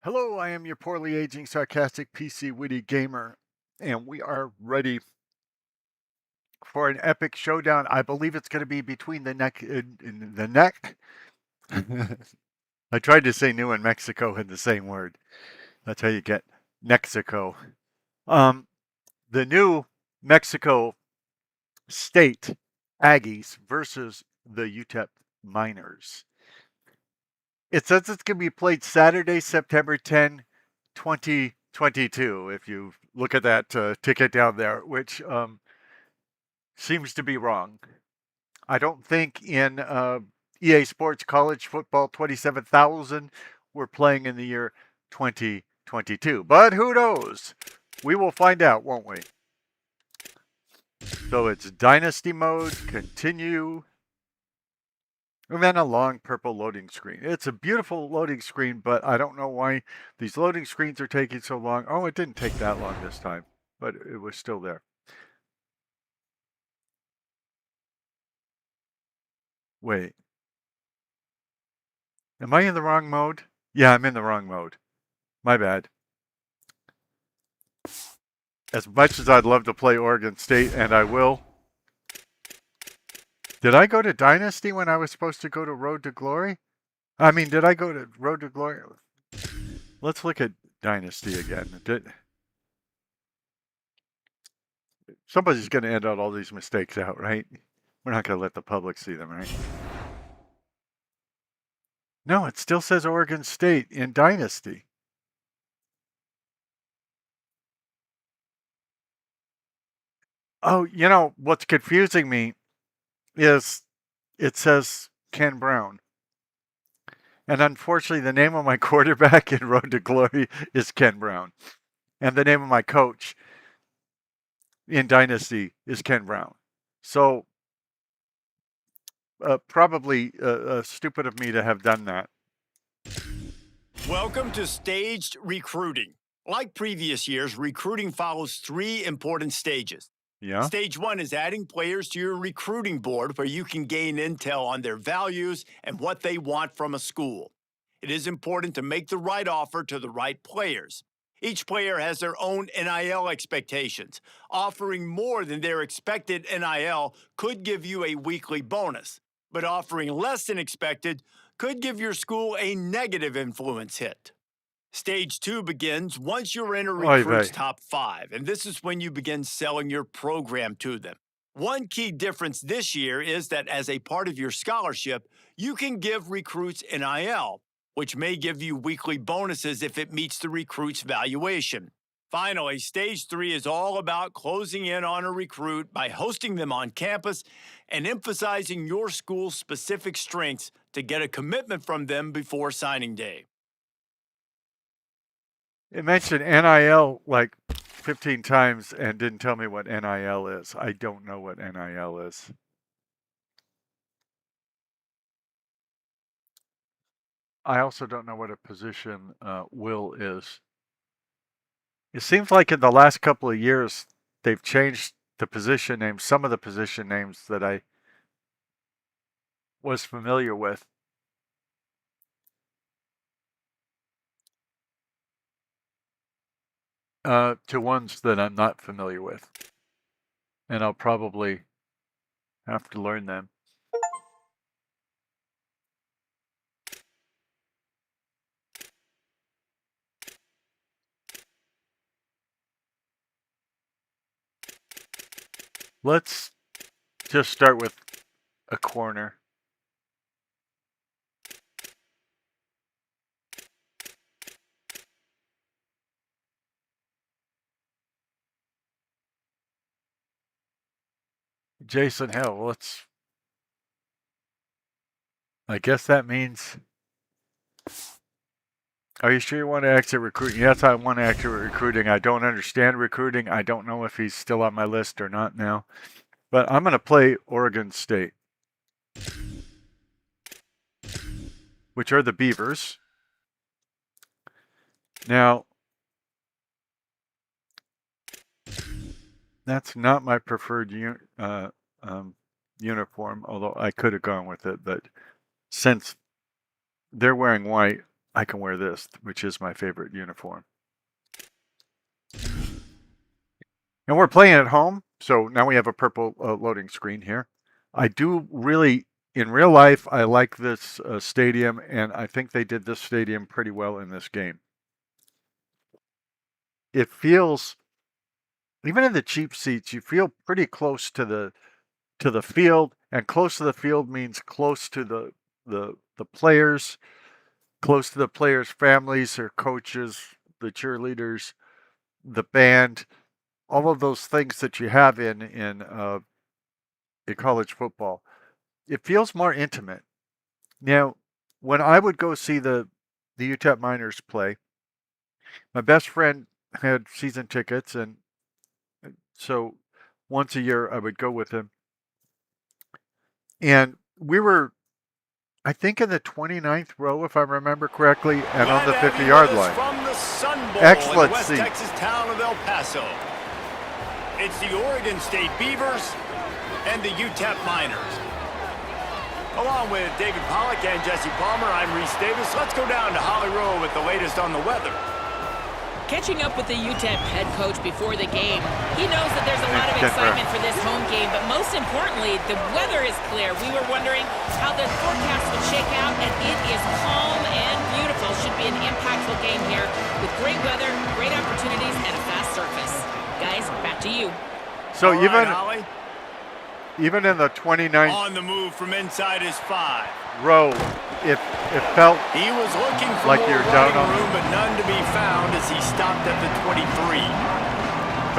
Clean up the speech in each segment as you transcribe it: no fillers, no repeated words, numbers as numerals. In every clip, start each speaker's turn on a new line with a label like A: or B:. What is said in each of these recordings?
A: Hello, I am your poorly aging, sarcastic PC Witty gamer, and we are ready for an epic showdown. I believe it's going to be between the neck in the neck. I tried to say New and Mexico in the same word. That's how you get Mexico. Um, the New Mexico State Aggies versus the UTEP Miners. It says it's going to be played Saturday, September 10, 2022. If you look at that ticket down there, which seems to be wrong. I don't think in EA Sports College Football 27,000 we're playing in the year 2022. But who knows? We will find out, won't we? So it's Dynasty mode, continue, and then a long purple loading screen. It's a beautiful loading screen, but I don't know why these loading screens are taking so long. Oh, it didn't take that long this time, but it was still there. Wait. Am I in the wrong mode? Yeah, I'm in the wrong mode. My bad. As much as I'd love to play Oregon State, and I will. Did I go to Dynasty when I was supposed to go to Road to Glory? I mean, did I go to Road to Glory? Let's look at Dynasty again. Somebody's going to end out all these mistakes out, right? We're not going to let the public see them, right? No, it still says Oregon State in Dynasty. Oh, you know, what's confusing me is it says Ken Brown. And unfortunately, the name of my quarterback in Road to Glory is Ken Brown. And the name of my coach in Dynasty is Ken Brown. So, probably stupid of me to have done that.
B: Welcome to Staged Recruiting. Like previous years, recruiting follows three important stages.
A: Yeah.
B: Stage one is adding players to your recruiting board where you can gain intel on their values and what they want from a school. It is important to make the right offer to the right players. Each player has their own NIL expectations. Offering more than their expected NIL could give you a weekly bonus, but offering less than expected could give your school a negative influence hit. Stage two begins once you're in a recruit's top 5, and this is when you begin selling your program to them. One key difference this year is that as a part of your scholarship, you can give recruits NIL, which may give you weekly bonuses if it meets the recruit's valuation. Finally, stage 3 is all about closing in on a recruit by hosting them on campus and emphasizing your school's specific strengths to get a commitment from them before signing day.
A: It mentioned NIL like 15 times and didn't tell me what NIL is. I don't know what NIL is. I also don't know what a position will is. It seems like in the last couple of years, they've changed the position names, some of the position names that I was familiar with. To ones that I'm not familiar with. And I'll probably have to learn them. Let's just start with a corner. Jason Hill, I guess that means, are you sure you want to exit recruiting? Yes, I want to exit recruiting. I don't understand recruiting. I don't know if he's still on my list or not now. But I'm going to play Oregon State, which are the Beavers. Now, that's not my preferred uniform, although I could have gone with it. But since they're wearing white, I can wear this, which is my favorite uniform. And we're playing at home, so now we have a purple loading screen here. I do really, in real life, I like this stadium, and I think they did this stadium pretty well in this game. It feels, even in the cheap seats, you feel pretty close to the field, and close to the field means close to the players, close to the players' families, their coaches, the cheerleaders, the band, all of those things that you have in college football. It feels more intimate. Now, when I would go see the UTEP Miners play, my best friend had season tickets, and so once a year I would go with him. And we were, I think, in the 29th row, if I remember correctly, and on the 50-yard line.
B: From the Sun Bowl
A: Excellent
B: in the West
A: seat.
B: Texas town of El Paso. It's the Oregon State Beavers and the UTEP Miners. Along with David Pollack and Jesse Palmer, I'm Reese Davis. Let's go down to Holly Rowe with the latest on the weather.
C: Catching up with the UTEP head coach before the game, he knows that there's a lot of excitement for this home game, but most importantly, the weather is clear. We were wondering how the forecast would shake out, and it is calm and beautiful. Should be an impactful game here with great weather, great opportunities, and a fast surface. Guys, back to you.
A: So
B: All right, Holly.
A: Even in the 29th
B: on the move from inside his 5
A: row, it felt
B: he was looking for
A: like
B: more
A: you're down on
B: room, but none to be found as he stopped at the 23.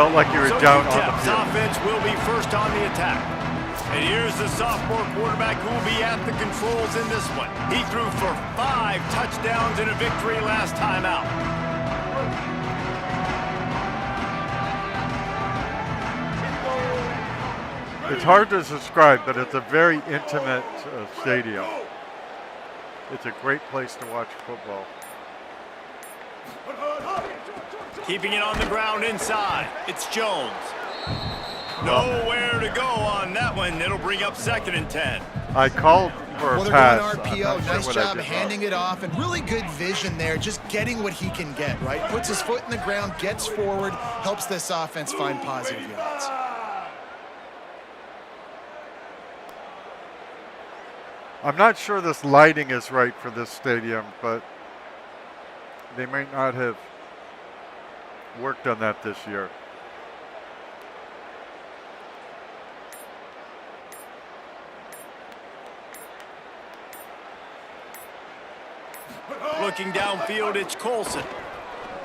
A: Felt like you were down on the
B: UTEP's
A: field.
B: offense will be first on the attack. And here's the sophomore quarterback who will be at the controls in this one. He threw for 5 touchdowns in a victory last time out.
A: It's hard to describe, but it's a very intimate stadium. It's a great place to watch football.
B: Keeping it on the ground inside. It's Jones. Nowhere to go on that one. It'll bring up 2nd and 10.
A: I called for a
D: they're
A: pass.
D: going RPO.
A: Sure
D: nice
A: what I
D: job
A: did
D: handing
A: wrong.
D: it off, and really good vision there, just getting what he can get, right? Puts his foot in the ground, gets forward, helps this offense find positive yards.
A: I'm not sure this lighting is right for this stadium, but they might not have worked on that this year.
B: Looking downfield, it's Colson.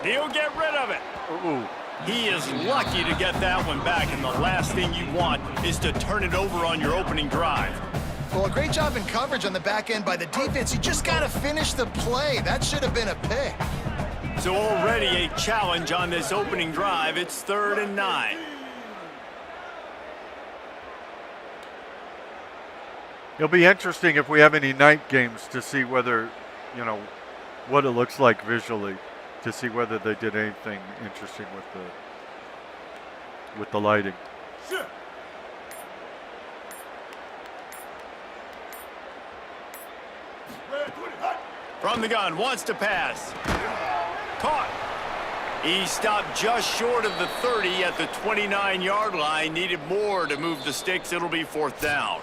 B: He'll get rid of it.
A: Ooh.
B: He is lucky to get that one back, and the last thing you want is to turn it over on your opening drive.
D: Well, a great job in coverage on the back end by the defense. You just got to finish the play. That should have been a pick.
B: So already a challenge on this opening drive. It's 3rd and 9.
A: It'll be interesting if we have any night games to see whether, what it looks like visually, to see whether they did anything interesting with the lighting.
B: From the gun, wants to pass. Caught. He stopped just short of the 30 at the 29-yard line. Needed more to move the sticks. It'll be 4th down.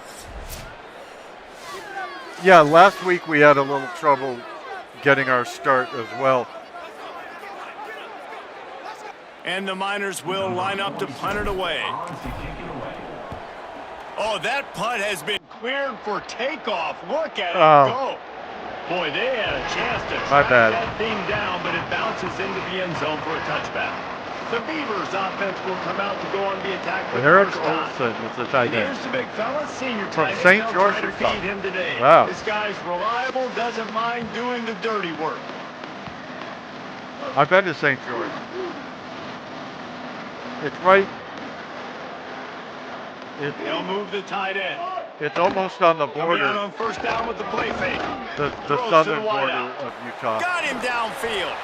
A: Yeah, last week we had a little trouble getting our start as well.
B: And the Miners will line up to punt it away. Oh, that punt has been cleared for takeoff. Look at it go. Boy, they had a chance to track that thing down, but it bounces into the end zone for a touchback. The Beavers offense will come out to go on the attack.
A: Eric Olson is the tight end.
B: Here's the big fella, senior
A: From
B: tight end.
A: St.
B: They'll
A: George,
B: try to feed him today.
A: Wow.
B: This guy's reliable, doesn't mind doing the dirty work.
A: I've been to St. George. It's right.
B: They'll move the tight end.
A: It's almost on the border.
B: Coming out on 1st down with the play fake.
A: The
B: Throws
A: southern
B: to the
A: border
B: wideout.
A: of Utah.
B: Got him downfield.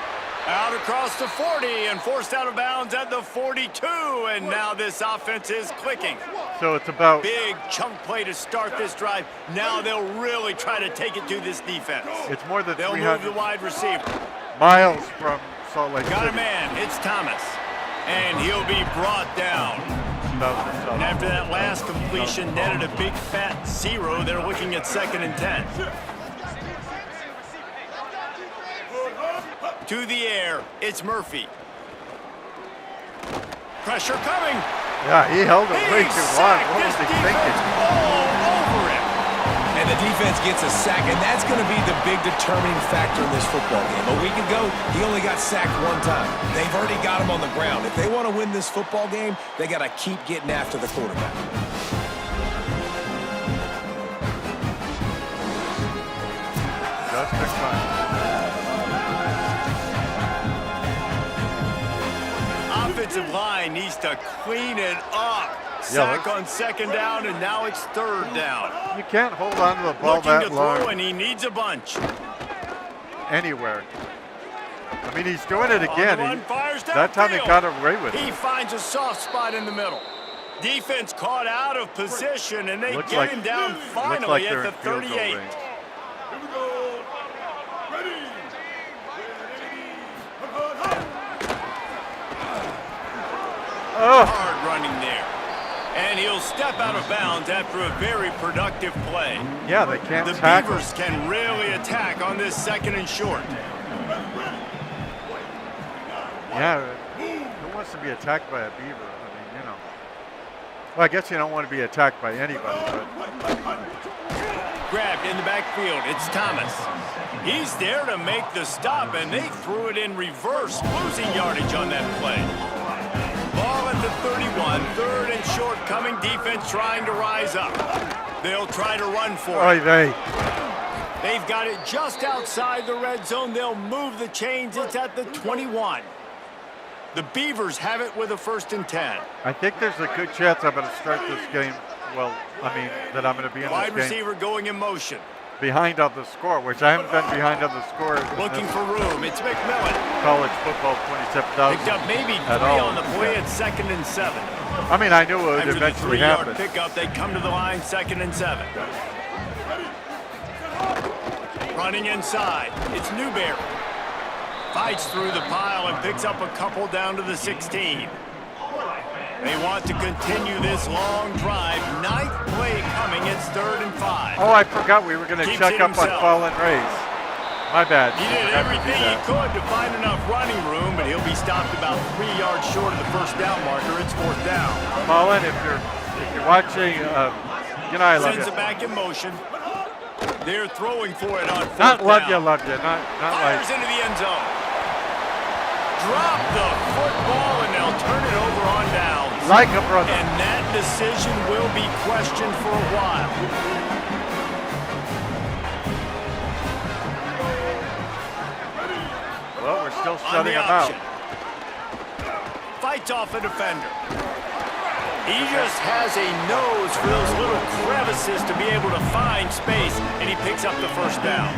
B: Out across the 40 and forced out of bounds at the 42. And now this offense is clicking.
A: So it's about
B: Big chunk play to start this drive. Now they'll really try to take it to this defense.
A: it's more than
B: They'll move
A: 300
B: the wide receiver.
A: miles from Salt Lake
B: Got a
A: City.
B: man. It's Thomas. And he'll be brought down. And after that last completion netted a big fat 0, they're looking at 2nd and 10. To the air, it's Murphy. Pressure coming.
A: Yeah, he held it way
B: Big
A: too long.
B: sack.
A: What was
B: This
A: he
B: defense
A: thinking?
B: all over him.
E: And the defense gets a sack, and that's going to be the big determining factor in this football game. A week ago, he only got sacked 1 time. They've already got him on the ground. If they want to win this football game, they got to keep getting after the quarterback.
A: Just took time.
B: Offensive line needs to clean it up. Sack on 2nd down, and now it's 3rd down.
A: You can't hold on to the ball
B: Looking
A: that
B: to throw,
A: long
B: and he needs a bunch.
A: anywhere. I mean, he's doing it
B: On
A: again.
B: the run, fires
A: That time he
B: downfield.
A: got away with
B: He
A: it.
B: finds a soft spot in the middle. Defense caught out of position, and they
A: Looks
B: get
A: like-
B: him down
A: Looks
B: finally
A: like
B: at
A: they're
B: the
A: in field goal
B: 38.
A: range. Oh,
B: Hard running there. And he'll step out of bounds after a very productive play.
A: yeah, they can't
B: The
A: tackle.
B: Beavers can really attack on this 2nd and short.
A: Yeah, who wants to be attacked by a beaver? I mean, you know. Well, I guess you don't want to be attacked by anybody, but
B: Grabbed in the backfield. It's Thomas. He's there to make the stop, and they threw it in reverse, losing yardage on that play. Ball at the 31, 3rd and short, coming defense trying to rise up. They'll try to run for it.
A: oy vey.
B: They've got it just outside the red zone. They'll move the chains. It's at the 21. The Beavers have it with a 1st and 10.
A: I think there's a good chance I'm going to start this game. Well, I mean, that I'm going to be in
B: Wide
A: this game
B: receiver going in motion.
A: behind on the score, which I haven't been behind on the score in
B: Looking for room. It's McMillan.
A: college football 27,000
B: Picked up maybe 3
A: at all.
B: on the play at 2nd and 7.
A: I mean, I knew it would
B: After the
A: eventually
B: 3-yard
A: happen.
B: pickup, they come to the line 2nd and 7. Running inside. It's Newberry. Fights through the pile and picks up a couple down to the 16. They want to continue this long drive. 9th play coming. It's 3rd and 5.
A: Oh, I forgot we were going to
B: Keeps
A: check
B: it
A: up on
B: himself.
A: fallen rays. My bad.
B: He did
A: Forgot to do
B: everything he
A: that.
B: could to find enough running room, but he'll be stopped about 3 yards short of the 1st down marker. It's 4th down.
A: Fallen, if you're watching, you know I love
B: Sends
A: you.
B: it back in motion. They're throwing for it on 4th
A: Not love
B: down.
A: you, love you. Not
B: Fires
A: like.
B: into the end zone. Drop the football, and they'll turn it over on downs.
A: Like a brother.
B: And that decision will be questioned for a while.
A: Well, we're still
B: On
A: shutting
B: the
A: them out.
B: option. Fights off a defender. He just has a nose for those little crevices to be able to find space, and he picks up the 1st down.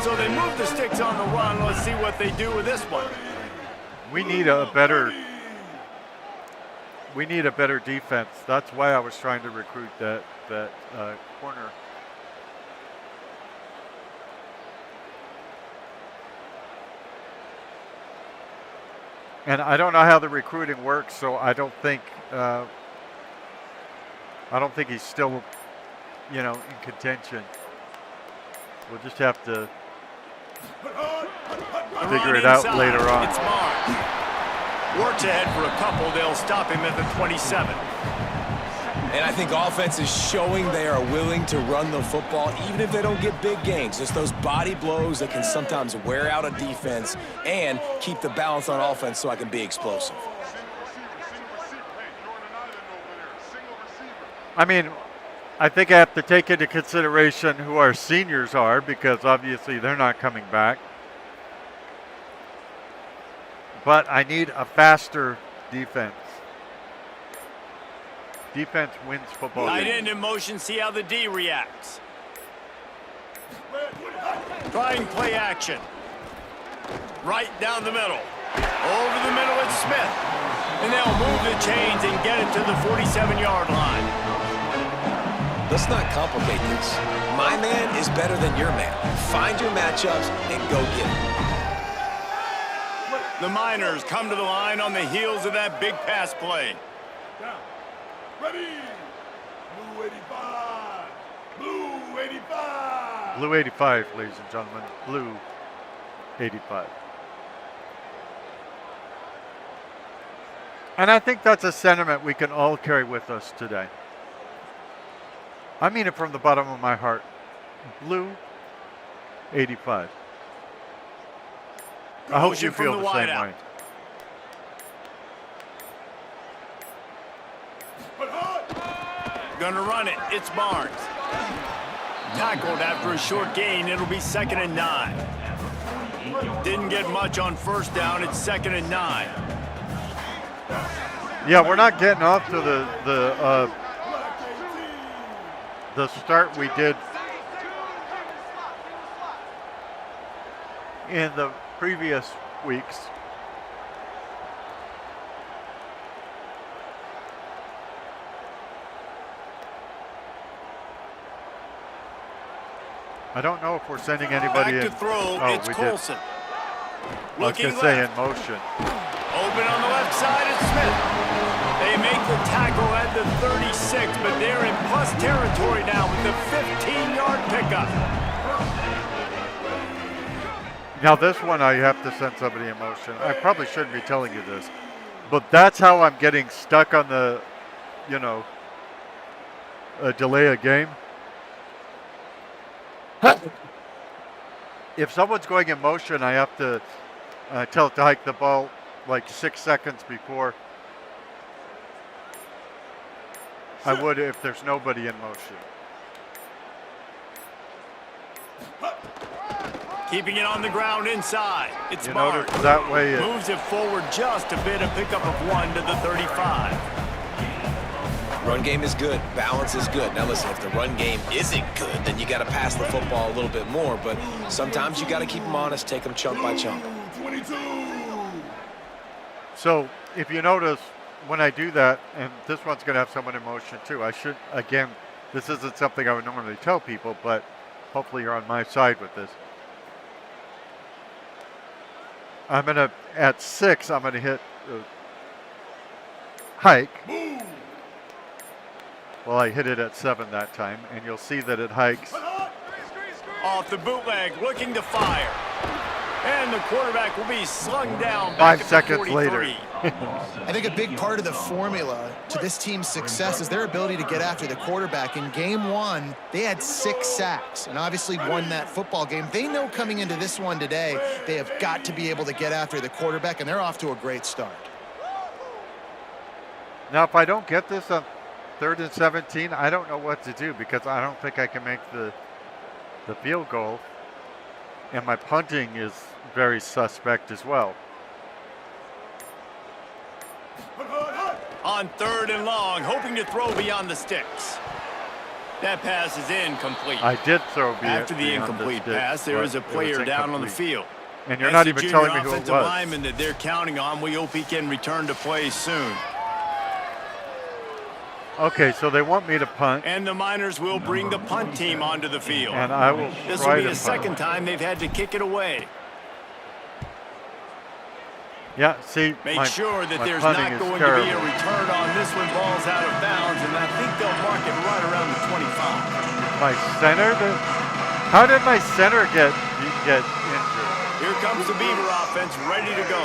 B: So they move the sticks on the run. Let's see what they do with this one.
A: We need a better defense. That's why I was trying to recruit that corner. And I don't know how the recruiting works, so I don't think he's still, you know, in contention. We'll just have to figure it out later on.
B: It's Mark. Works ahead for a couple. They'll stop him at the 27.
E: And I think offense is showing they are willing to run the football, even if they don't get big gains. Just those body blows that can sometimes wear out a defense and keep the balance on offense so I can be explosive.
A: I mean, I think I have to take into consideration who our seniors are, because obviously they're not coming back. But I need a faster defense. Defense wins football
B: Tight
A: games.
B: end in motion. See how the D reacts. Trying play action. Right down the middle. Over the middle, it's Smith. And they'll move the chains and get it to the 47-yard line.
E: Let's not complicate this. My man is better than your man. Find your matchups and go get it.
B: The Miners come to the line on the heels of that big pass play.
F: Down. Ready. Blue 85. Blue 85.
A: Blue 85, ladies and gentlemen. Blue 85. And I think that's a sentiment we can all carry with us today. I mean it from the bottom of my heart. Blue 85. I hope you feel the same way.
B: Gonna run it. It's Barnes. Tackled after a short gain. It'll be 2nd and 9. Didn't get much on first down. It's 2nd and 9.
A: Yeah, we're not getting off to the start we did in the previous weeks. I don't know if we're sending anybody
B: Back
A: in.
B: to throw.
A: Oh,
B: It's
A: we
B: Colson.
A: did. I was going to say in motion.
B: Open on the left side, it's Smith. They make the tackle at the 36, but they're in plus territory now with the 15-yard pickup.
A: Now this one I have to send somebody in motion. I probably shouldn't be telling you this, but that's how I'm getting stuck on the, delay a game. If someone's going in motion, I have to tell it to hike the ball like 6 seconds before I would if there's nobody in motion.
B: Keeping it on the ground inside. It's
A: You
B: Barnes.
A: notice that way it,
B: Moves it forward just a bit, a pickup of 1 to the 35.
E: Run game is good. Balance is good. Now listen, if the run game isn't good, then you got to pass the football a little bit more. But sometimes you got to keep them honest, take them chunk by chunk.
F: 22.
A: so if you notice when I do that, and this one's going to have someone in motion too. I should, again, this isn't something I would normally tell people, but hopefully you're on my side with this. I'm going to, at 6, I'm going to hit hike. Well, I hit it at 7 that time, and you'll see that it hikes.
B: Off the bootleg, looking to fire. And the quarterback will be slung down.
A: 5 seconds later.
D: I think a big part of the formula to this team's success is their ability to get after the quarterback. In game 1, they had 6 sacks and obviously won that football game. They know coming into this one today, they have got to be able to get after the quarterback, and they're off to a great start.
A: Now, if I don't get this on 3rd and 17, I don't know what to do because I don't think I can make the field goal. And my punting is very suspect as well.
B: On 3rd and long, hoping to throw beyond the sticks. That pass is incomplete.
A: I did throw
B: After the
A: beyond
B: incomplete
A: stick,
B: pass, there is a
A: but it
B: player
A: was
B: down on the
A: incomplete.
B: field.
A: And you're
B: That's
A: not
B: the
A: even
B: junior
A: telling me who it
B: offensive
A: was.
B: lineman that they're counting on. We hope he can return to play soon.
A: Okay, so they want me to punt,
B: And the Miners will bring the punt team onto the field.
A: and I will
B: This will
A: try
B: be
A: to
B: the
A: punt.
B: second time they've had to kick it away.
A: Yeah, see,
B: Make
A: my,
B: sure that
A: my
B: there's
A: punting
B: not
A: is
B: going
A: terrible.
B: to be a return on this one. Ball's out of bounds, and I think they'll mark it right around the 25.
A: My center? How did my center get injured?
B: Here comes the Beaver offense ready to go.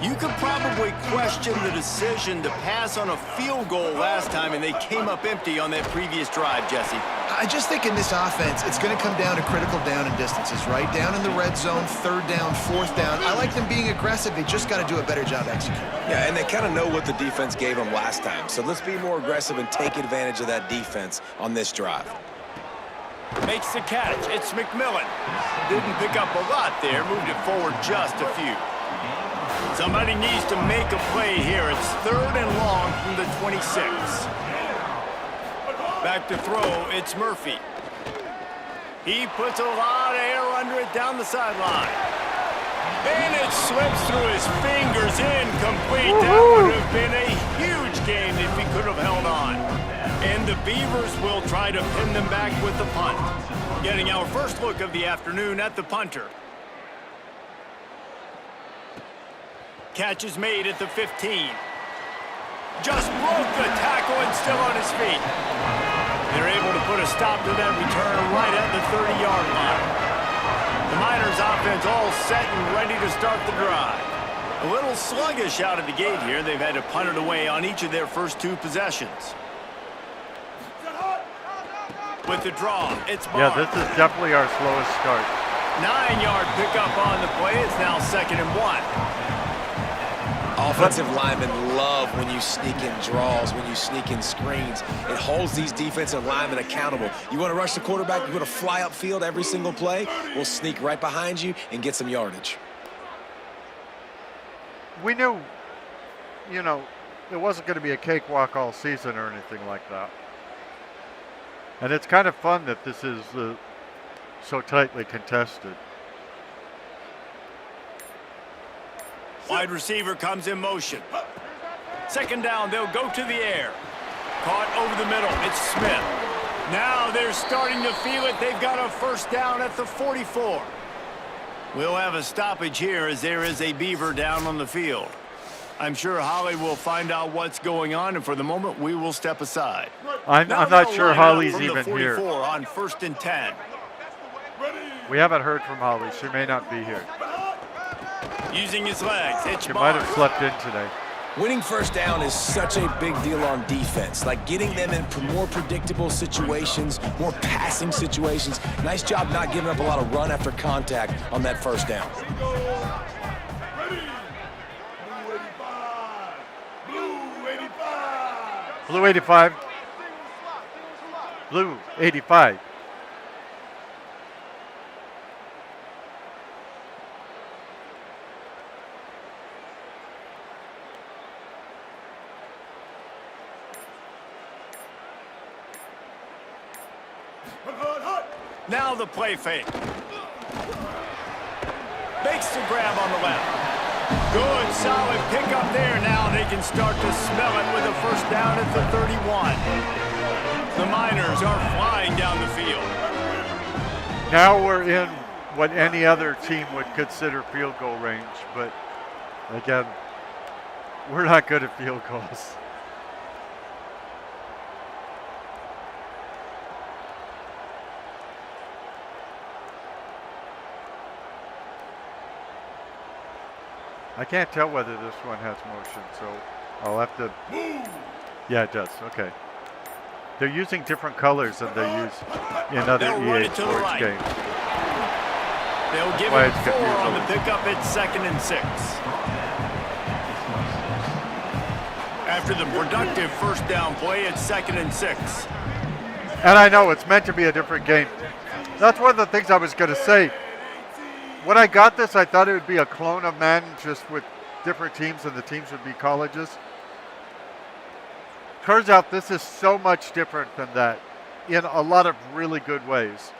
B: You could probably question the decision to pass on a field goal last time, and they came up empty on that previous drive, Jesse.
D: I just think in this offense, it's going to come down to critical down and distances, right? Down in the red zone, 3rd down, 4th down. I like them being aggressive. They just got to do a better job executing.
E: Yeah, and they kind of know what the defense gave them last time. So let's be more aggressive and take advantage of that defense on this drive.
B: Makes the catch. It's McMillan. Didn't pick up a lot there. Moved it forward just a few. Somebody needs to make a play here. It's 3rd and long from the 26. Back to throw. It's Murphy. He puts a lot of air under it down the sideline. And it slips through his fingers, incomplete. That would have been a huge gain if he could have held on. And the Beavers will try to pin them back with the punt. Getting our first look of the afternoon at the punter. Catch is made at the 15. Just broke the tackle and still on his feet. They're able to put a stop to that return right at the 30-yard line. The Miners offense all set and ready to start the drive. A little sluggish out of the gate here. They've had to punt it away on each of their first 2 possessions. With the draw, it's
A: Yeah,
B: Barnes.
A: this is definitely our slowest start.
B: 9-yard pickup on the play. It's now 2nd and 1.
E: Offensive linemen love when you sneak in draws, when you sneak in screens. It holds these defensive linemen accountable. You want to rush the quarterback, you want to fly upfield every single play, we'll sneak right behind you and get some yardage.
A: We knew, you know, it wasn't going to be a cakewalk all season or anything like that. And it's kind of fun that this is so tightly contested.
B: Wide receiver comes in motion. 2nd down, they'll go to the air. Caught over the middle, it's Smith. Now they're starting to feel it. They've got a 1st down at the 44. We'll have a stoppage here as there is a Beaver down on the field. I'm sure Holly will find out what's going on, and for the moment, we will step aside.
A: I'm
B: Now
A: not
B: they'll
A: sure
B: line up
A: Holly's
B: from
A: even
B: the 44
A: here.
B: on 1st and 10.
A: We haven't heard from Holly. She may not be here.
B: Using his legs, it's
A: She might have
B: Barnes.
A: slept in today.
E: Winning 1st down is such a big deal on defense, like getting them in more predictable situations, more passing situations. Nice job not giving up a lot of run after contact on that 1st down.
F: Blue 85.
A: Blue 85. Blue 85.
B: Now the play fake. Makes the grab on the left. Good, solid pickup there. Now they can start to smell it with a 1st down at the 31. The Miners are flying down the field.
A: Now we're in what any other team would consider field goal range, but again, we're not good at field goals. I can't tell whether this one has motion, so I'll have to. Yeah, it does. Okay. They're using different colors than they use in other
B: They'll run
A: EA
B: it to the
A: Sports
B: right.
A: games.
B: They'll give
A: Why
B: it
A: it's
B: 4
A: confusing.
B: on the pickup at 2nd and 6. After the productive 1st down play, it's 2nd and 6.
A: And I know it's meant to be a different game. That's one of the things I was going to say. When I got this, I thought it would be a clone of Madden, just with different teams, and the teams would be colleges. Turns out this is so much different than that in a lot of really good ways.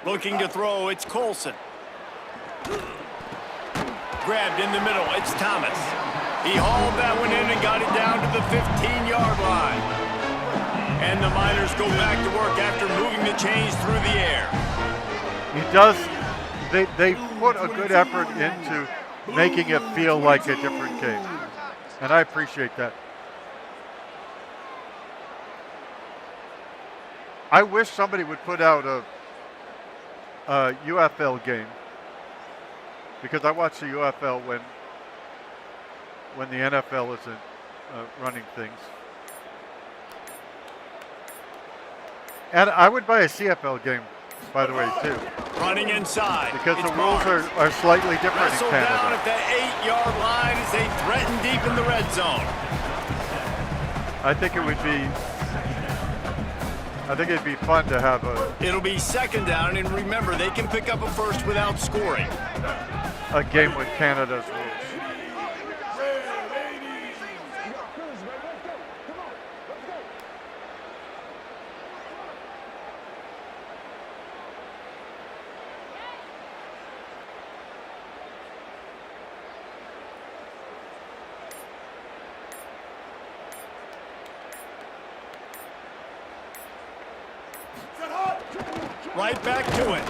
B: Looking to throw, it's Colson. Grabbed in the middle, it's Thomas. He hauled that one in and got it down to the 15-yard line. And the Miners go back to work after moving the chains through the air.
A: He does. They put a good effort into making it feel like a different game, and I appreciate that. I wish somebody would put out a UFL game, because I watch the UFL when the NFL isn't running things. And I would buy a CFL game, by the way, too.
B: Running inside.
A: Because
B: it's
A: the rules
B: Barnes.
A: are slightly different in
B: Wrestled down
A: Canada.
B: at the 8-yard line as they threaten deep in the red zone.
A: I think it'd be fun to have
B: It'll be 2nd down, and remember, they can pick up a 1st without scoring.
A: a game with Canada's rules.
B: Right back to it.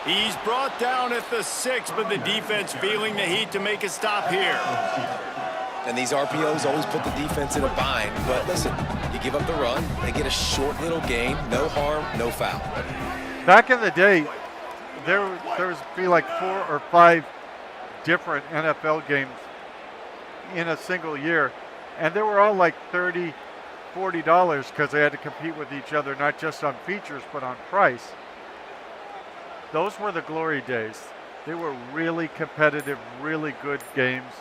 B: He's brought down at the 6, but the defense feeling the heat to make a stop here.
E: And these RPOs always put the defense in a bind. But listen, you give up the run, they get a short little gain, no harm, no foul.
A: Back in the day, there would be like 4 or 5 different NFL games in a single year, and they were all like $30, $40 because they had to compete with each other, not just on features but on price. Those were the glory days. They were really competitive, really good games.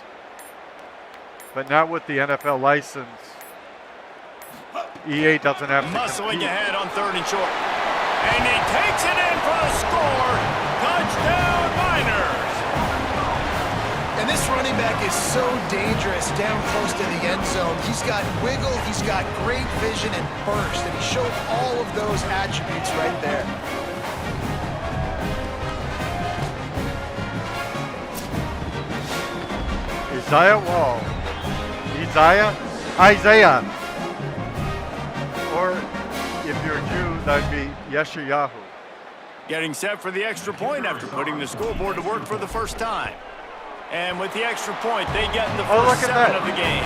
A: But now with the NFL license, EA doesn't have to
B: Muscling
A: compete.
B: ahead on 3rd and short. And he takes it in for a score. Touchdown, Miners.
D: And this running back is so dangerous down close to the end zone. He's got wiggle, he's got great vision and burst, and he showed all of those attributes right there.
A: Isaiah. Or if you're a Jew, that'd be Yeshayahu.
B: Getting set for the extra point after putting the scoreboard to work for the first time. And with the extra point, they get the first 7 of the game.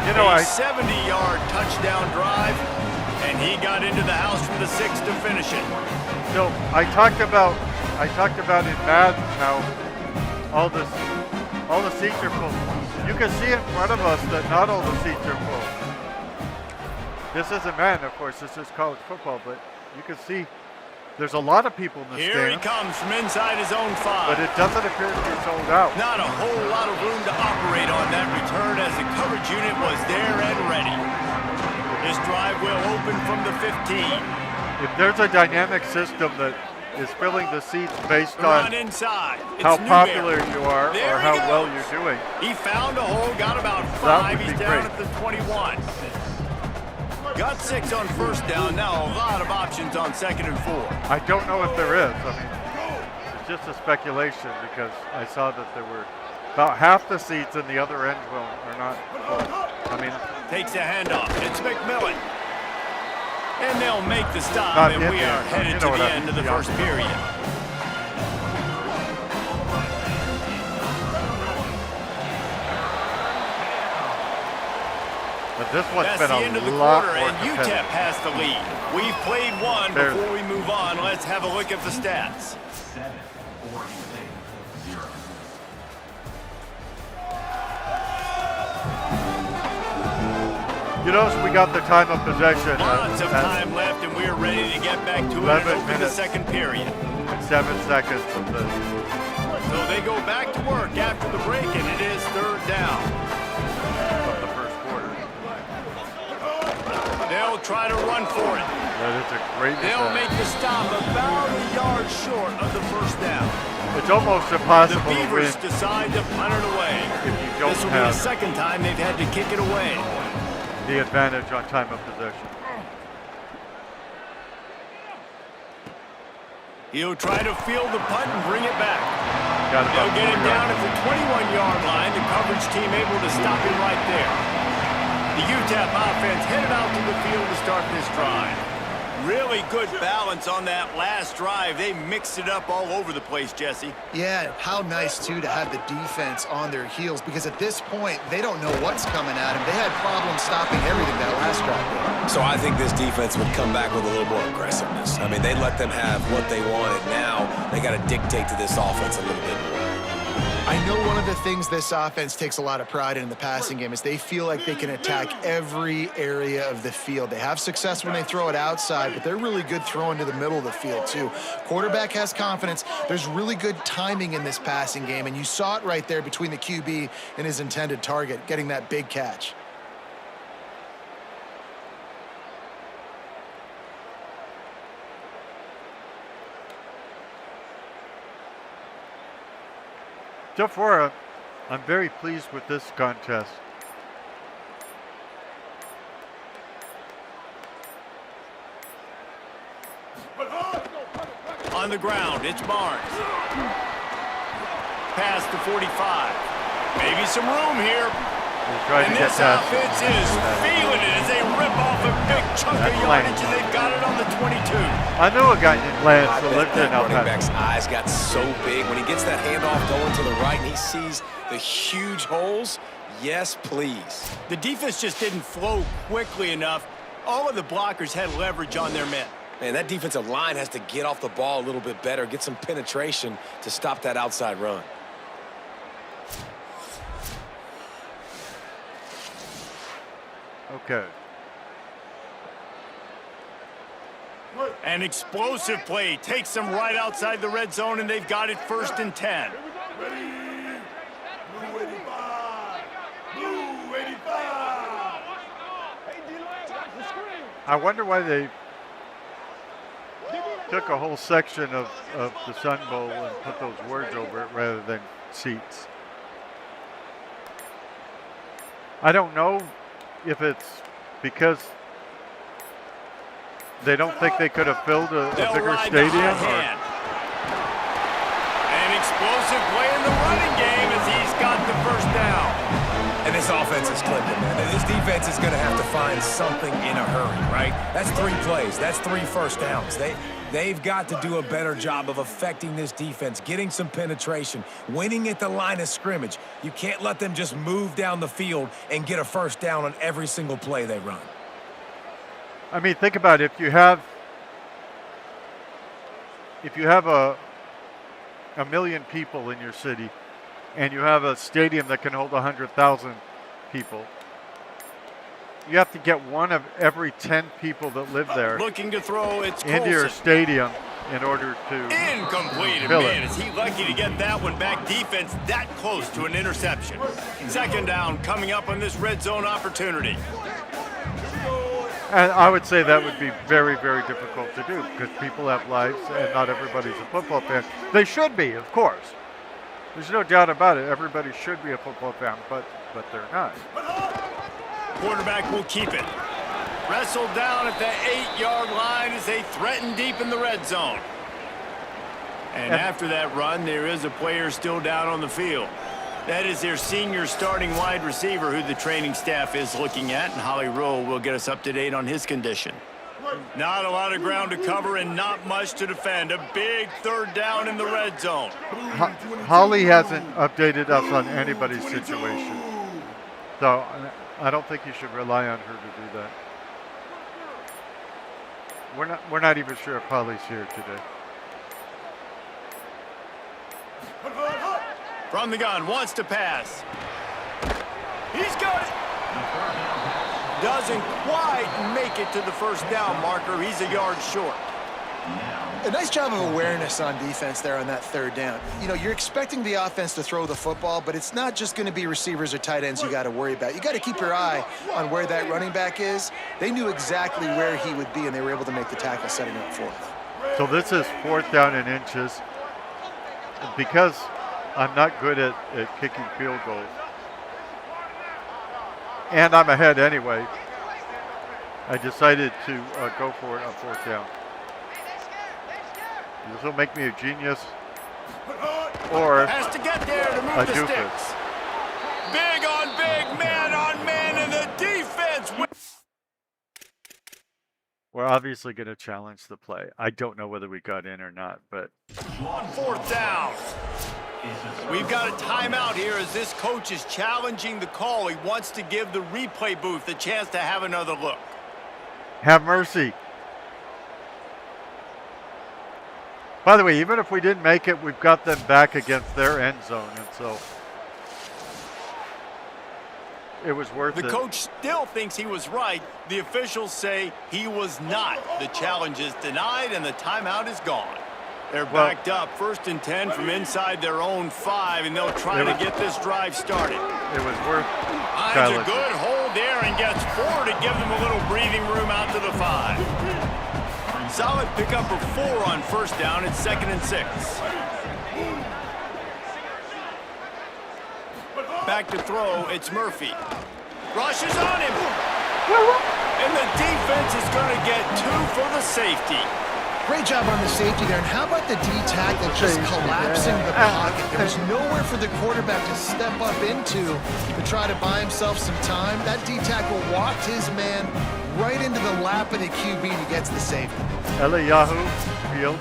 A: You know,
B: a 70-yard touchdown drive, and he got into the house from the 6 to finish it.
A: So I talked about in Madden how all the seats are full. You can see in front of us that not all the seats are full. This isn't Madden, of course. This is college football, but you can see there's a lot of people in the
B: Here
A: stand.
B: he comes from inside his own 5.
A: But it doesn't appear to be sold out.
B: Not a whole lot of room to operate on that return as the coverage unit was there and ready. This drive will open from the 15.
A: If there's a dynamic system that is filling the seats based on
B: inside.
A: how popular you are
B: There
A: or
B: he
A: how
B: goes.
A: well you're doing,
B: He found a hole, got about
A: That
B: 5.
A: would
B: He's
A: be
B: down
A: great.
B: at the 21. Got 6 on 1st down. Now a lot of options on 2nd and 4.
A: I don't know if there is. I mean, it's just a speculation because I saw that there were about half the seats in the other end are not full. I mean,
B: Takes a handoff. It's McMillan. And they'll make the stop,
A: Not
B: and
A: yet,
B: we
A: yeah.
B: are headed
A: You
B: to
A: know
B: the
A: what I
B: end of
A: mean,
B: the
A: yeah.
B: first period.
A: but this one's
B: That's
A: been
B: the end of the
A: a lot
B: quarter,
A: more
B: and UTEP
A: competitive.
B: has the lead. We've played one.
A: Barely.
B: Before we move on, let's have a look at the stats.
F: 7, Oregon State, 0.
A: You notice we got the time of possession.
B: Lots of
A: at
B: time left, and we're ready to get back to it
A: 11
B: and open the
A: minutes.
B: second period.
A: 7 seconds of the
B: So they go back to work after the break, and it is 3rd down.
A: first quarter.
B: They'll try to run for it.
A: That is a great
B: They'll
A: return.
B: make the stop about a yard short of the 1st down.
A: It's almost
B: The
A: impossible to win
B: Beavers decide to punt it away.
A: if you don't
B: This will be the
A: have
B: 2nd time they've had to kick it away.
A: the advantage on time of possession.
B: He'll try to field the punt and bring it back.
A: Got about
B: They'll get
A: 4
B: him down
A: yards.
B: at the 21-yard line. The coverage team able to stop him right there. The UTEP offense headed out to the field to start this drive. Really good balance on that last drive. They mixed it up all over the place, Jesse.
D: Yeah, how nice, too, to have the defense on their heels, because at this point, they don't know what's coming at them. They had problems stopping everything that last drive.
E: So I think this defense would come back with a little more aggressiveness. I mean, they let them have what they wanted. Now they got to dictate to this offense a little bit more.
D: I know one of the things this offense takes a lot of pride in the passing game is they feel like they can attack every area of the field. They have success when they throw it outside, but they're really good throwing to the middle of the field, too. Quarterback has confidence. There's really good timing in this passing game, and you saw it right there between the QB and his intended target, getting that big catch.
A: So far, I'm very pleased with this contest.
B: On the ground, it's Barnes. Pass to 45. Maybe some room here.
A: They tried
B: And
A: to get
B: this
A: past
B: offense is feeling it as they rip off a a big chunk of yardage, and they've got it on the 22.
A: I knew a guy named Lance that lived in El
E: running
A: Paso.
E: back's eyes got so big when he gets that handoff going to the right and he sees the huge holes. Yes, please.
B: The defense just didn't flow quickly enough. All of the blockers had leverage on their men.
E: Man, that defensive line has to get off the ball a little bit better, get some penetration to stop that outside run.
A: Okay.
B: An explosive play takes them right outside the red zone, and they've got it 1st and 10.
A: I wonder why they took a whole section of the Sun Bowl and put those words over it rather than seats. I don't know if it's because they don't think they could have filled a bigger stadium.
B: An explosive play in the running game as he's got the 1st down.
E: And this offense is clicking, man. This defense is going to have to find something in a hurry, right? That's 3 plays. That's 3 first downs. They've got to do a better job of affecting this defense, getting some penetration, winning at the line of scrimmage. You can't let them just move down the field and get a 1st down on every single play they run.
A: I mean, think about it. If you have a million people in your city, and you have a stadium that can hold 100,000 people, you have to get one of every 10 people that live there
B: Looking to throw, it's
A: into your
B: Colson.
A: stadium in order to
B: Incomplete.
A: fill
B: Man,
A: it.
B: is he lucky to get that one back. Defense that close to an interception. 2nd down coming up on this red zone opportunity.
A: And I would say that would be very, very difficult to do because people have lives and not everybody's a football fan. They should be, of course. There's no doubt about it. Everybody should be a football fan, but they're not.
B: Quarterback will keep it. Wrestled down at the 8-yard line as they threaten deep in the red zone. And after that run, there is a player still down on the field. That is their senior starting wide receiver who the training staff is looking at, and Holly Rowe will get us up to date on his condition. Not a lot of ground to cover and not much to defend. A big 3rd down in the red zone.
A: Holly hasn't updated us on anybody's situation. So I don't think you should rely on her to do that. We're not even sure if Holly's here today.
B: From the gun, wants to pass. He's got it. Doesn't quite make it to the 1st down marker. He's a yard short.
D: A nice job of awareness on defense there on that 3rd down. You know, you're expecting the offense to throw the football, but it's not just going to be receivers or tight ends you got to worry about. You got to keep your eye on where that running back is. They knew exactly where he would be, and they were able to make the tackle setting up 4th.
A: So this is 4th down in inches. Because I'm not good at kicking field goals, and I'm ahead anyway, I decided to go for it on 4th down. This will make me a genius or
B: Has to get there to move
A: a
B: the
A: doofus.
B: sticks. Big on big, man on man, and the defense.
A: We're obviously going to challenge the play. I don't know whether we got in or not, but
B: On 4th down. We've got a timeout here as this coach is challenging the call. He wants to give the replay booth a chance to have another look.
A: have mercy. By the way, even if we didn't make it, we've got them back against their end zone, and so it was worth it.
B: The coach still thinks he was right. The officials say he was not. The challenge is denied, and the timeout is gone. They're backed up, 1st and 10 from inside their own 5, and they'll try to get this drive started.
A: It was worth
B: Finds a
A: challenging.
B: good hold there and gets 4 to give them a little breathing room out to the 5. Solid pickup for 4 on 1st down. It's 2nd and 6. Back to throw, it's Murphy. Rushes on him. And the defense is going to get 2 for the safety.
D: Great job on the safety there. And how about the D-tackle just collapsing the pocket? There was nowhere for the quarterback to step up into to try to buy himself some time. That D-tackle walked his man right into the lap of the QB and he gets the safety.
A: Eliyahu Field.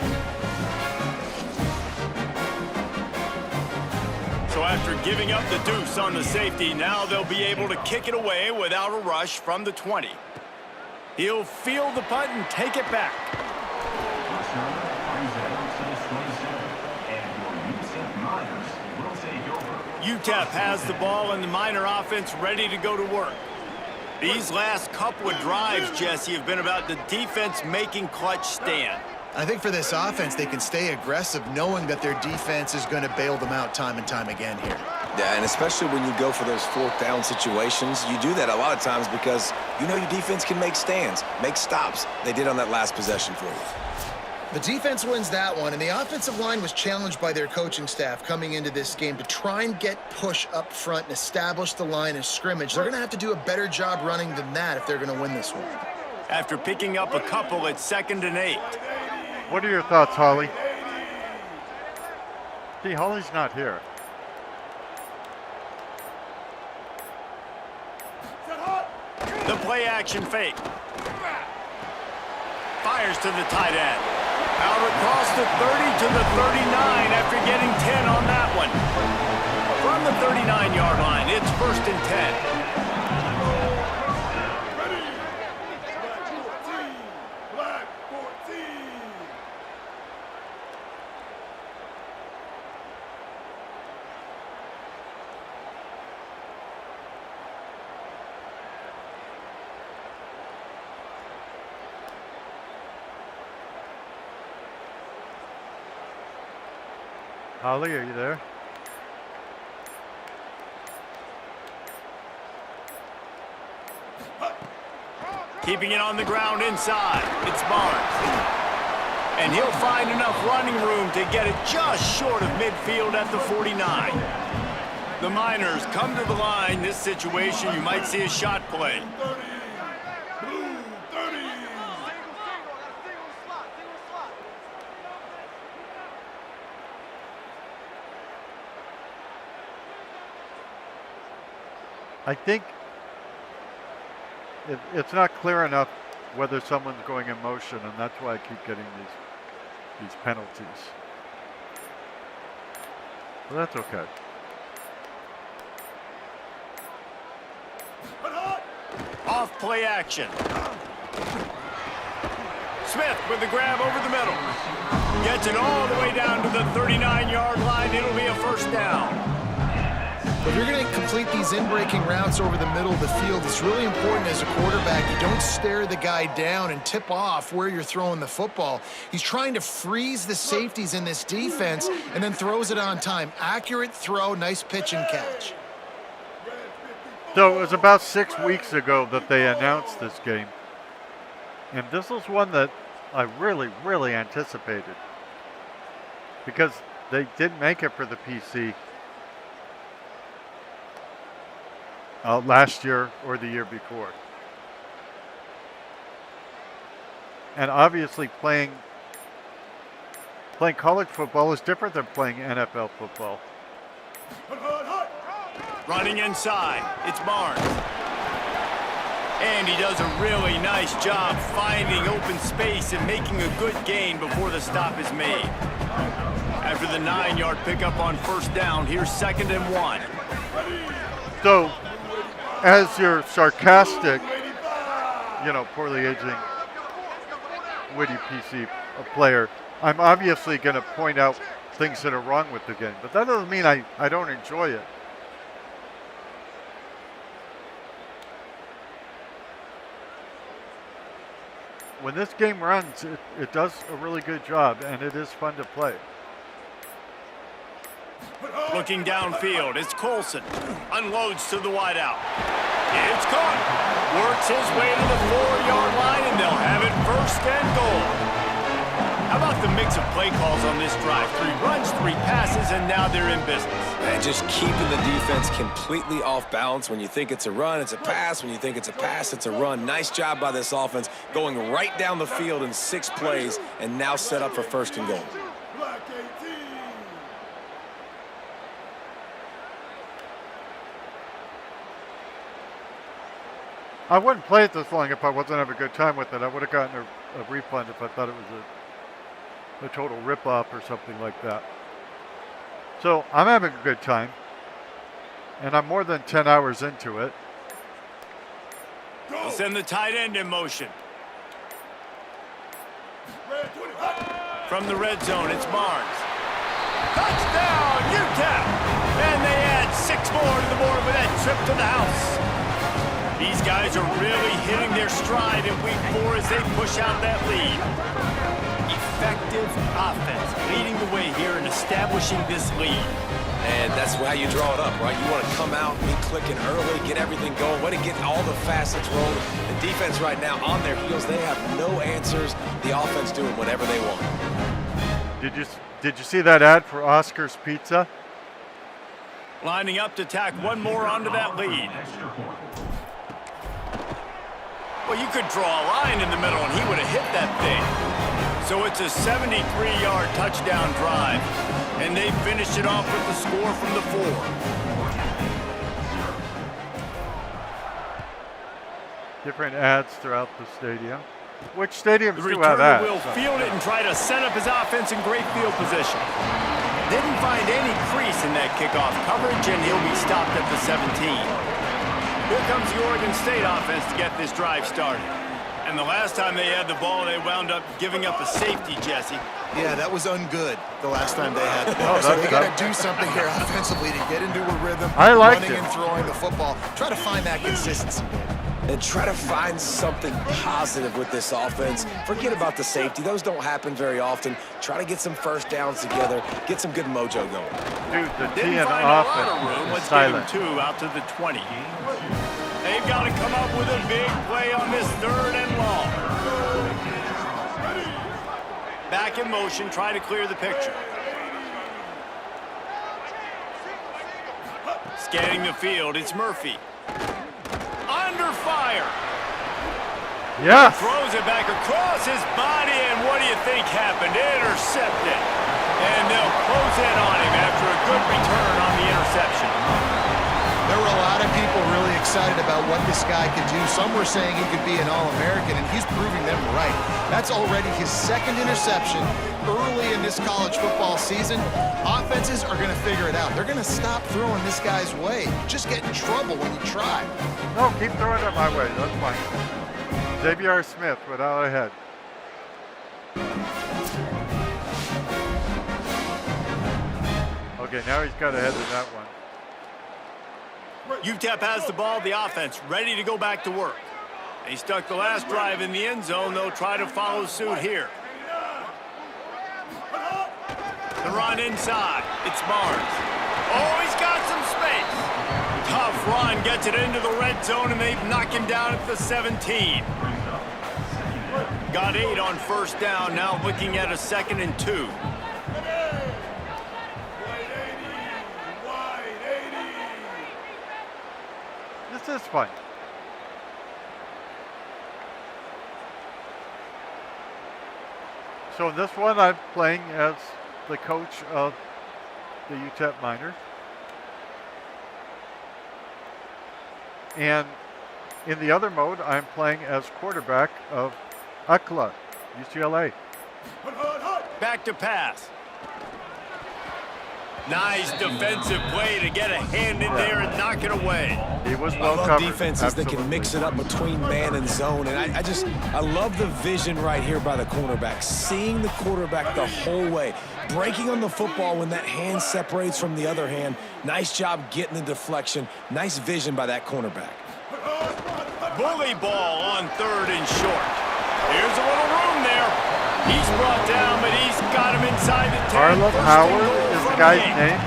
B: So after giving up the deuce on the safety, now they'll be able to kick it away without a rush from the 20. He'll field the punt and take it back.
F: Return brings it out to the 27. And your UTEP Miners will take over.
B: UTEP has the ball and the Miner offense ready to go to work. These last couple of drives, Jesse, have been about the defense making clutch stand.
D: I think for this offense, they can stay aggressive knowing that their defense is going to bail them out time and time again here.
E: Yeah, and especially when you go for those fourth down situations, you do that a lot of times because you know your defense can make stands, make stops. They did on that last possession for you.
D: The defense wins that one, and the offensive line was challenged by their coaching staff coming into this game to try and get push up front and establish the line of scrimmage. They're going to have to do a better job running than that if they're going to win this one.
B: After picking up a couple at 2nd and 8.
A: What are your thoughts, Holly? See, Holly's not here.
B: The play action fake. Fires to the tight end. Out across the 30 to the 39 after getting 10 on that one. From the 39-yard line, it's 1st and 10.
A: Holly, are you there?
B: Keeping it on the ground inside. It's Barnes. And he'll find enough running room to get it just short of midfield at the 49. The Miners come to the line. This situation, you might see a shot play.
A: I think it's not clear enough whether someone's going in motion, and that's why I keep getting these penalties. But that's okay.
B: Off play action. Smith with the grab over the middle. Gets it all the way down to the 39-yard line. It'll be a 1st down.
D: If you're going to complete these in-breaking routes over the middle of the field, it's really important as a quarterback you don't stare the guy down and tip off where you're throwing the football. He's trying to freeze the safeties in this defense and then throws it on time. Accurate throw, nice pitch and catch.
A: So it was about 6 weeks ago that they announced this game. And this was one that I really, really anticipated. Because they didn't make it for the PC last year or the year before. And obviously playing college football is different than playing NFL football.
B: Running inside, it's Barnes. And he does a really nice job finding open space and making a good gain before the stop is made. After the 9-yard pickup on 1st down, here's 2nd and 1.
A: So, as your sarcastic, poorly aging, witty PC player, I'm obviously going to point out things that are wrong with the game. But that doesn't mean I don't enjoy it. When this game runs, it does a really good job, and it is fun to play.
B: Looking downfield, it's Colson. Unloads to the wideout. It's caught. Works his way to the 4-yard line, and they'll have it 1st and goal. How about the mix of play calls on this drive? 3 runs, 3 passes, and now they're in business.
E: And just keeping the defense completely off balance. When you think it's a run, it's a pass. When you think it's a pass, it's a run. Nice job by this offense, going right down the field in 6 plays, and now set up for 1st and goal.
A: I wouldn't play it this long if I wasn't having a good time with it. I would have gotten a refund if I thought it was a total rip-off or something like that. So I'm having a good time, and I'm more than 10 hours into it.
B: They'll send the tight end in motion. From the red zone, it's Barnes. Touchdown, UTEP! And they add 6 more to the board with that trip to the house. These guys are really hitting their stride in week 4 as they push out that lead. Effective offense leading the way here and establishing this lead.
E: And that's how you draw it up, right? You want to come out, be clicking early, get everything going, way to get all the facets rolling. The defense right now on their heels, they have no answers. The offense doing whatever they want.
A: Did you see that ad for Oscar's Pizza?
B: Lining up to tack one more onto that lead. Well, you could draw a line in the middle and he would have hit that thing. So it's a 73-yard touchdown drive. And they finish it off with the score from the 4.
A: Different ads throughout the stadium. Which stadiums
B: The
A: do have
B: returner
A: ads?
B: will field it and try to set up his offense in great field position. Didn't find any crease in that kickoff coverage, and he'll be stopped at the 17. Here comes the Oregon State offense to get this drive started. And the last time they had the ball, they wound up giving up a safety, Jesse.
D: Yeah, that was ungood the last time they had the ball. So they got to do something here offensively to get into a rhythm.
A: I liked
D: running
A: it.
D: and throwing the football. Try to find that consistency.
E: And try to find something positive with this offense. Forget about the safety. Those don't happen very often. Try to get some first downs together. Get some good mojo going.
A: Dude, the
B: Didn't
A: TN
B: find a lot of
A: offense
B: room.
A: is
B: Let's give him
A: silent.
B: 2 out to the 20. They've got to come up with a big play on this 3rd and long. Back in motion, try to clear the picture. Scanning the field, it's Murphy. Under fire.
A: Yeah.
B: Throws it back across his body, and what do you think happened? Intercepted. And they'll close in on him after a good return on the interception.
D: There were a lot of people really excited about what this guy could do. Some were saying he could be an All-American, and he's proving them right. That's already his 2nd interception early in this college football season. Offenses are going to figure it out. They're going to stop throwing this guy's way. Just get in trouble when you try.
A: No, keep throwing it my way. That's fine. Xavier Smith without a head. Okay, now he's got a head in that one.
B: UTEP has the ball, the offense ready to go back to work. They stuck the last drive in the end zone. They'll try to follow suit here. The run inside. It's Barnes. Oh, he's got some space. Tough run gets it into the red zone, and they've knocked him down at the 17. Got 8 on 1st down. Now looking at a 2nd and 2.
A: This is fun. So in this one, I'm playing as the coach of the UTEP Miners. And in the other mode, I'm playing as quarterback of UCLA, UCLA.
B: Back to pass. Nice defensive play to get a hand in there and knock it away.
A: He was
E: I
A: well
E: love
A: covered.
E: defenses that can mix it up between man and zone. And I love the vision right here by the cornerback. Seeing the quarterback the whole way. Breaking on the football when that hand separates from the other hand. Nice job getting the deflection. Nice vision by that cornerback.
B: Bully ball on 3rd and short. Here's a little room there. He's brought down, but he's got him inside the 10.
A: Harlan
B: First and
A: Howard
B: goal
A: is the
B: from
A: guy's
B: game.
A: name.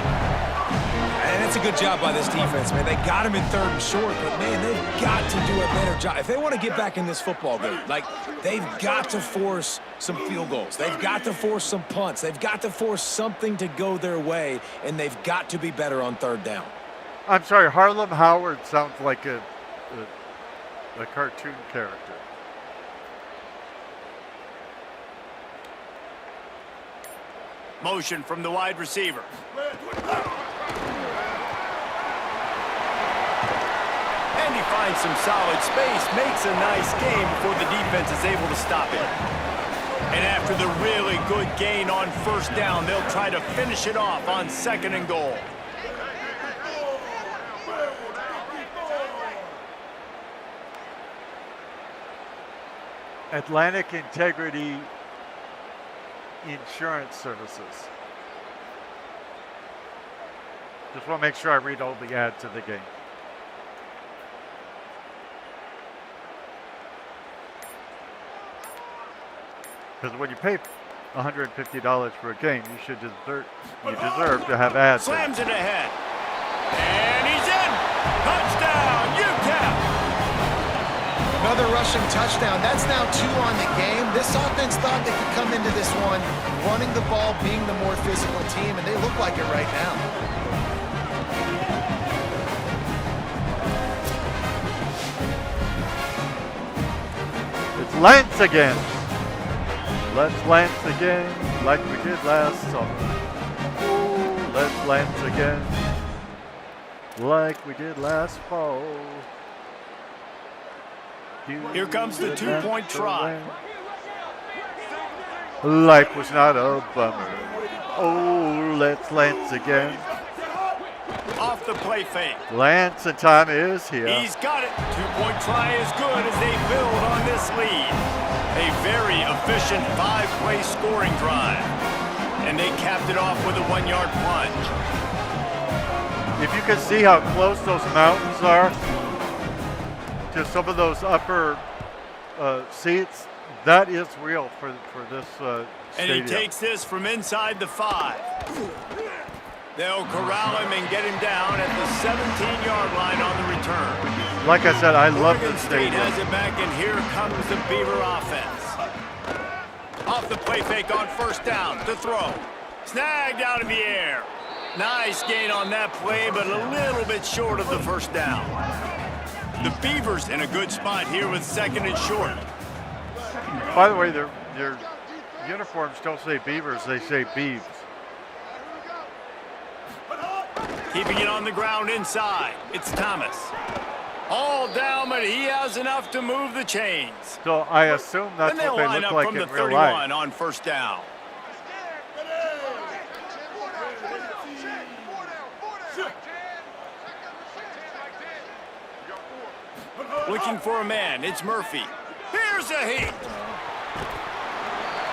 E: And That's a good job by this defense, man. They got him in 3rd and short, but, man, they've got to do a better job. If they want to get back in this football game, like, they've got to force some field goals. They've got to force some punts. They've got to force something to go their way, and they've got to be better on 3rd down.
A: I'm sorry, Harlem Howard sounds like a cartoon character.
B: Motion from the wide receiver. And he finds some solid space, makes a nice game before the defense is able to stop it. And after the really good gain on 1st down, they'll try to finish it off on 2nd and goal.
A: Atlantic Integrity Insurance Services. Just want to make sure I read all the ads of the game. Because when you pay $150 for a game, you deserve to have ads.
B: Slams it ahead. And he's in. Touchdown, UTEP.
D: Another rushing touchdown. That's now 2 on the game. This offense thought they could come into this one running the ball, being the more physical team, and they look like it right now.
A: It's Lance again. Let's Lance again like we did last summer. Ooh, let's Lance again like we did last fall.
B: Here comes the 2-point try.
A: Life was not a bummer. Oh, let's Lance again.
B: Off the play fake.
A: Lance and time is here.
B: He's got it. 2-point try is good as they build on this lead. A very efficient 5-play scoring drive. And they capped it off with a 1-yard plunge.
A: If you can see how close those mountains are to some of those upper seats, that is real for this stadium.
B: And he takes this from inside the 5. They'll corral him and get him down at the 17-yard line on the return.
A: Like I said, I love
B: Oregon
A: this
B: State
A: stadium.
B: has it back, and here comes the Beaver offense. Off the play fake on 1st down to throw. Snagged out in the air. Nice gain on that play, but a little bit short of the 1st down. The Beavers in a good spot here with 2nd and short.
A: By the way, their uniforms don't say Beavers, they say Beavs.
B: Keeping it on the ground inside. It's Thomas. All down, but he has enough to move the chains.
A: So I assume that's
B: And they'll
A: what they
B: line
A: look
B: up
A: like
B: from
A: in
B: the
A: real
B: 31
A: life.
B: on 1st down. Looking for a man. It's Murphy. Here's a heat.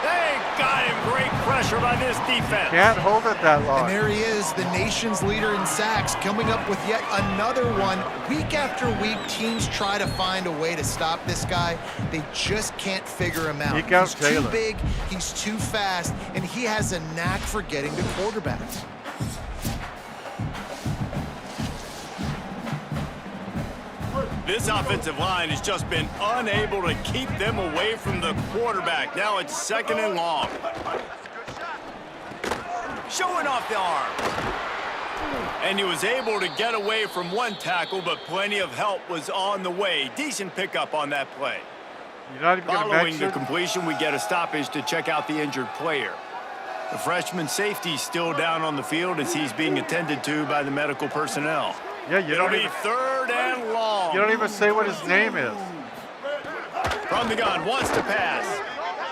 B: They got him. Great pressure by this defense.
A: Can't hold it that long.
D: And there he is, the nation's leader in sacks, coming up with yet another one. Week after week, teams try to find a way to stop this guy. They just can't figure him out.
A: Eke out
D: He's too
A: Taylor.
D: big, he's too fast, and he has a knack for getting to quarterbacks.
B: This offensive line has just been unable to keep them away from the quarterback. Now it's 2nd and long. Showing off the arms. And he was able to get away from one tackle, but plenty of help was on the way. Decent pickup on that play.
A: You're not even going to
B: Following the
A: mention.
B: completion, we get a stoppage to check out the injured player. The freshman safety still down on the field as he's being attended to by the medical personnel.
A: Yeah, you
B: It'll
A: don't
B: be
A: even.
B: 3rd and long.
A: You don't even say what his name is.
B: From the gun, wants to pass.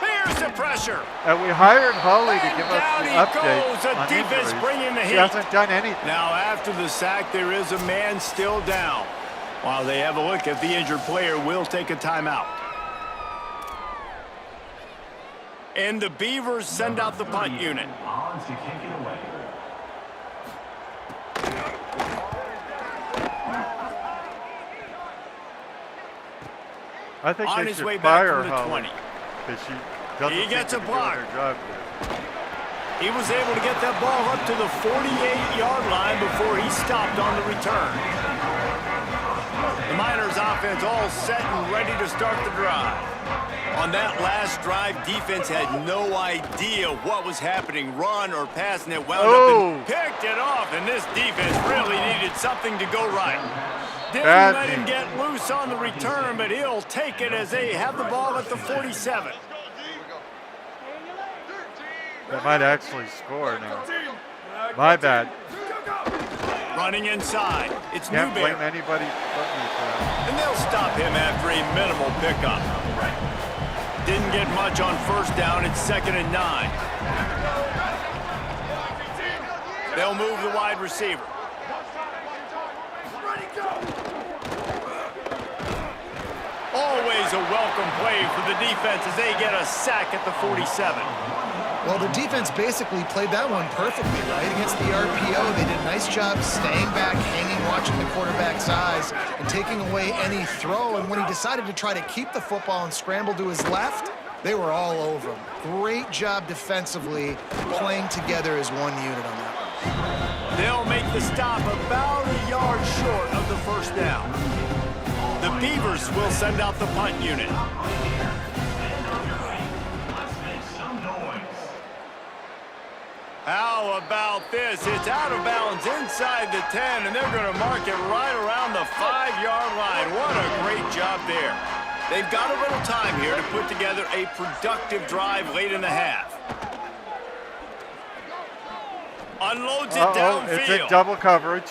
B: Here's the pressure.
A: And we hired Holly to give us
B: Down
A: the
B: he
A: update
B: goes. The
A: on
B: defense
A: injuries.
B: bringing the
A: She
B: heat.
A: hasn't done anything.
B: Now after the sack, there is a man still down. While they have a look at the injured player, will take a timeout. And the Beavers send out the punt unit.
F: On to kick it away.
A: I think
B: On
A: they
B: his
A: should
B: way back
A: fire
B: from the
A: Holly
B: 20.
A: because she doesn't
B: He
A: seem
B: gets
A: to
B: a
A: be doing
B: block.
A: her job good.
B: He was able to get that ball up to the 48-yard line before he stopped on the return. The Miners offense all set and ready to start the drive. On that last drive, defense had no idea what was happening, run or pass, and it wound up and picked it off, and this defense really needed something to go right. Didn't let him get loose on the return, but he'll take it as they have the ball at the 47.
A: They might actually score now. My bad.
B: Running inside. It's
A: Can't
B: Newberry.
A: blame anybody but me for that.
B: And they'll stop him after a minimal pickup. Didn't get much on first down. It's 2nd and 9. They'll move the wide receiver. Always a welcome play for the defense as they get a sack at the 47.
D: Well, the defense basically played that one perfectly, right? Against the RPO, they did a nice job staying back, hanging, watching the quarterback's eyes, and taking away any throw. And when he decided to try to keep the football and scramble to his left, they were all over him. Great job defensively, playing together as one unit on that one.
B: They'll make the stop about a yard short of the first down. The Beavers will send out the punt unit. How about this? It's out of bounds inside the 10, and they're going to mark it right around the 5-yard line. What a great job there. They've got a little time here to put together a productive drive late in the half. Unloads it downfield.
A: It's in double coverage.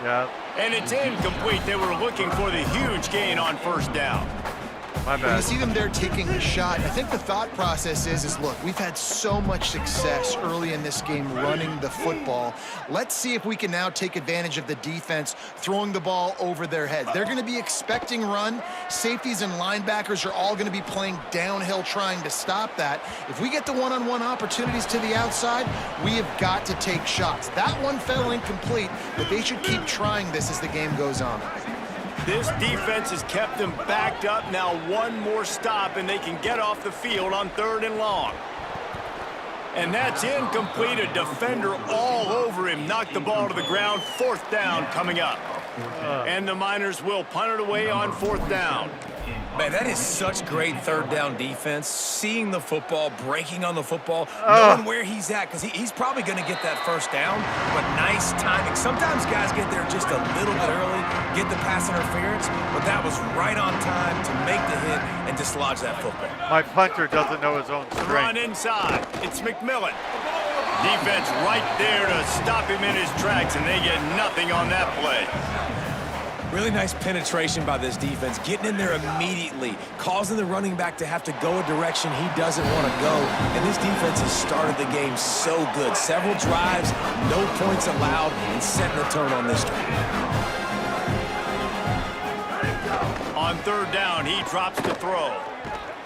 A: Yeah.
B: And it's incomplete. They were looking for the huge gain on first down.
A: My
D: When you
A: bad.
D: see them there taking the shot, I think the thought process is look, we've had so much success early in this game running the football. Let's see if we can now take advantage of the defense throwing the ball over their heads. They're going to be expecting run. Safeties and linebackers are all going to be playing downhill trying to stop that. If we get the one-on-one opportunities to the outside, we have got to take shots. That one fell incomplete, but they should keep trying this as the game goes on.
B: This defense has kept them backed up. Now one more stop, and they can get off the field on 3rd and long. And that's incomplete. A defender all over him. Knocked the ball to the ground. 4th down coming up. And the Miners will punt it away on 4th down.
E: Man, that is such great 3rd down defense. Seeing the football, breaking on the football, knowing where he's at, because he's probably going to get that first down, but nice timing. Sometimes guys get there just a little bit early, get the pass interference, but that was right on time to make the hit and dislodge that football.
A: My punter doesn't know his own
B: Run
A: strength.
B: inside. It's McMillan. Defense right there to stop him in his tracks, and they get nothing on that play.
E: Really nice penetration by this defense, getting in there immediately, causing the running back to have to go a direction he doesn't want to go. And this defense has started the game so good. Several drives, no points allowed, and setting the tone on this drive.
B: On 3rd down, he drops the throw.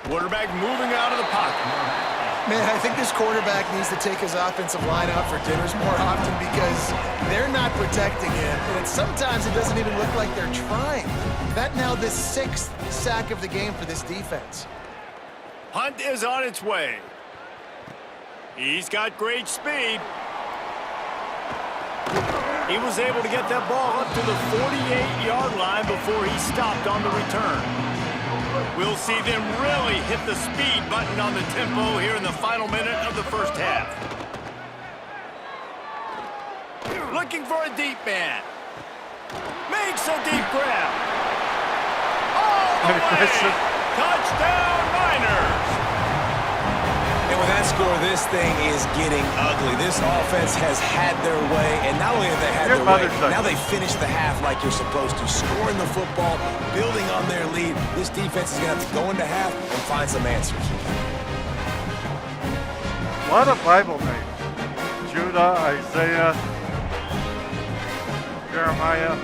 B: Quarterback moving out of the pocket.
D: Man, I think this quarterback needs to take his offensive line out for dinners more often because they're not protecting him. And sometimes it doesn't even look like they're trying. That now the 6th sack of the game for this defense.
B: Punt is on its way. He's got great speed. He was able to get that ball up to the 48-yard line before he stopped on the return. We'll see them really hit the speed button on the tempo here in the final minute of the first half. Looking for a deep man. Makes a deep grab. All the way. Touchdown, Miners.
E: And with that score, this thing is getting ugly. This offense has had their way, and not only have they had their way, now they finish the half like you're supposed to, scoring the football, building on their lead. This defense is going to have to go into half and find some answers.
A: A lot of Bible names. Judah, Isaiah, Jeremiah.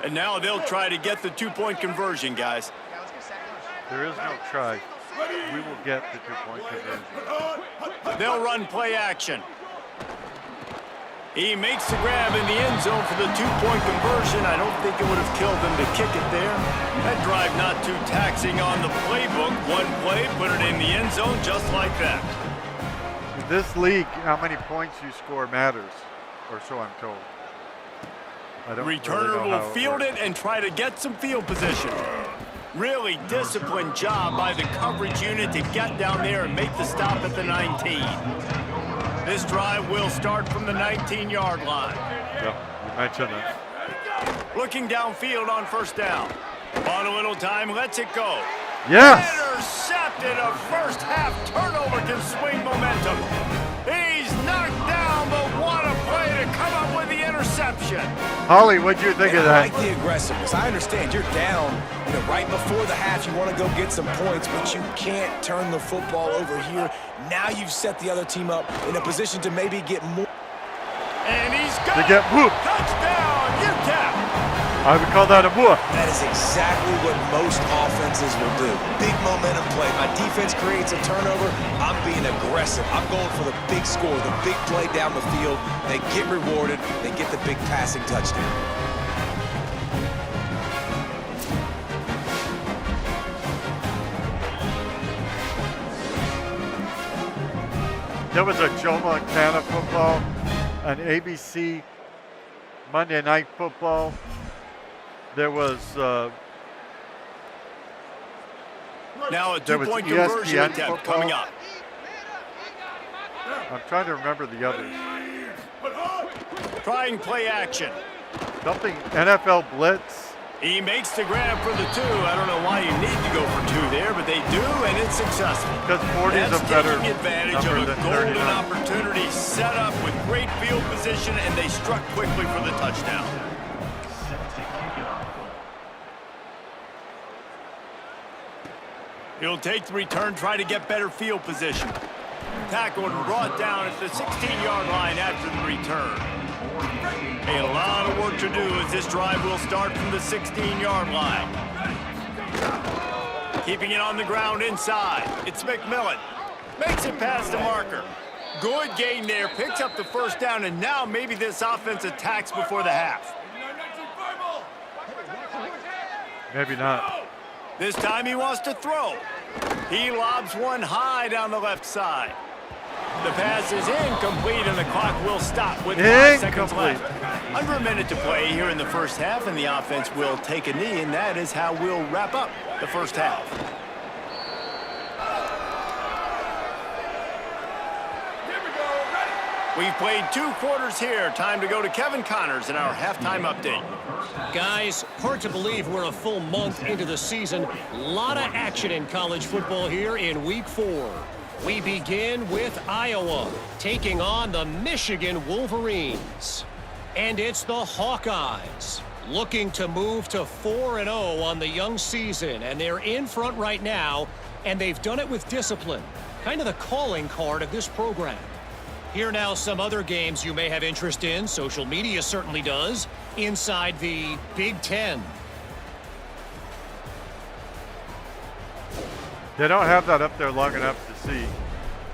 B: And now they'll try to get the 2-point conversion, guys.
A: There is no try. We will get the 2-point conversion.
B: They'll run play action. He makes the grab in the end zone for the two-point conversion. I don't think it would have killed him to kick it there. That drive not too taxing on the playbook. One play, put it in the end zone just like that.
A: In this league, how many points you score matters, or so I'm told. I don't
B: Returner
A: really know
B: will field it and try to get some field position. Really disciplined job by the coverage unit to get down there and make the stop at the 19. This drive will start from the 19-yard line.
A: Yeah, you mentioned it.
B: Looking downfield on first down. On a little time, lets it go.
A: Yes!
B: Intercepted. A first half turnover can swing momentum. He's knocked down, but what a play to come up with the interception.
A: Holly, what'd you think of
E: I
A: that?
E: like the aggressiveness. I understand you're down, right before the half. You want to go get some points, but you can't turn the football over here. Now you've set the other team up in a position to maybe get more.
B: And he's got
A: To get whooped.
B: touchdown, UTEP.
A: I would call that a whoop.
E: That is exactly what most offenses will do. Big momentum play. My defense creates a turnover. I'm being aggressive. I'm going for the big score, the big play down the field. They get rewarded. They get the big passing touchdown.
A: There was a Joe Montana football, an ABC Monday Night Football. There was
B: Now a
A: There was
B: two-point
A: ESPN
B: conversion attempt
A: football.
B: coming up.
A: I'm trying to remember the others.
B: Trying play action.
A: Something NFL Blitz.
B: He makes the grab for the two. I don't know why you need to go for two there, but they do, and it's successful.
A: Because 40 is
B: That's
A: a better
B: taking advantage of
A: number
B: a
A: than
B: golden
A: 39.
B: opportunity set up with great field position, and they struck quickly for the touchdown. He'll take the return, try to get better field position. Tackled and brought down at the 16-yard line after the return. A lot of work to do as this drive will start from the 16-yard line. Keeping it on the ground inside. It's McMillan. Makes it past the marker. Good gain there. Picks up the first down, and now maybe this offense attacks before the half.
A: Maybe not.
B: This time he wants to throw. He lobs one high down the left side. The pass is incomplete, and the clock will stop with 5 seconds left. Under a minute to play here in the first half, and the offense will take a knee, and that is how we'll wrap up the first half. We've played 2 quarters here. Time to go to Kevin Connors in our halftime update.
G: Guys, hard to believe we're a full month into the season. A lot of action in college football here in Week 4. We begin with Iowa taking on the Michigan Wolverines. And it's the Hawkeyes looking to move to 4-0 on the young season. And they're in front right now, and they've done it with discipline. Kind of the calling card of this program. Here now some other games you may have interest in. Social media certainly does. Inside the Big Ten.
A: They don't have that up there long enough to see.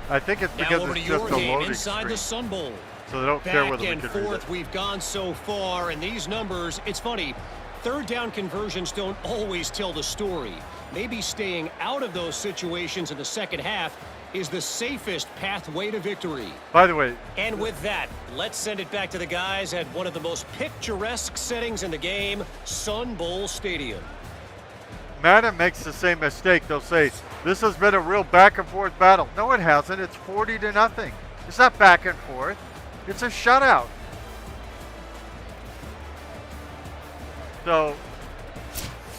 A: I think it's
G: Now
A: because
G: over to
A: it's
G: your
A: just a
G: game
A: loading
G: inside
A: screen.
G: the Sun Bowl.
A: So they don't care
G: Back
A: whether we
G: and
A: can read
G: forth
A: it.
G: we've gone so far, and these numbers, it's funny, third down conversions don't always tell the story. Maybe staying out of those situations in the second half is the safest pathway to victory.
A: By the way,
G: And with that, let's send it back to the guys at one of the most picturesque settings in the game, Sun Bowl Stadium.
A: Madden makes the same mistake. They'll say, this has been a real back and forth battle. No, it hasn't. It's 40-0. It's not back and forth. It's a shutout. So,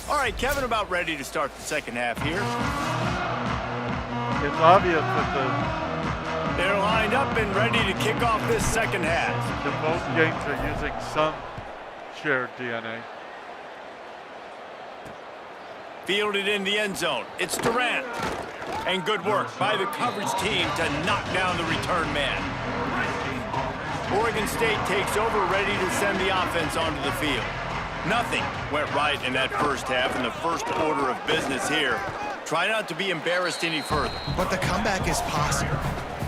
B: All right, Kevin, about ready to start the second half here.
A: it's obvious that
B: They're lined up and ready to kick off this second half.
A: the both games are using some shared DNA.
B: Fielded in the end zone. It's Durant. And good work by the coverage team to knock down the return man. Oregon State takes over, ready to send the offense onto the field. Nothing went right in that first half, and the first order of business here. Try not to be embarrassed any further.
D: But the comeback is possible.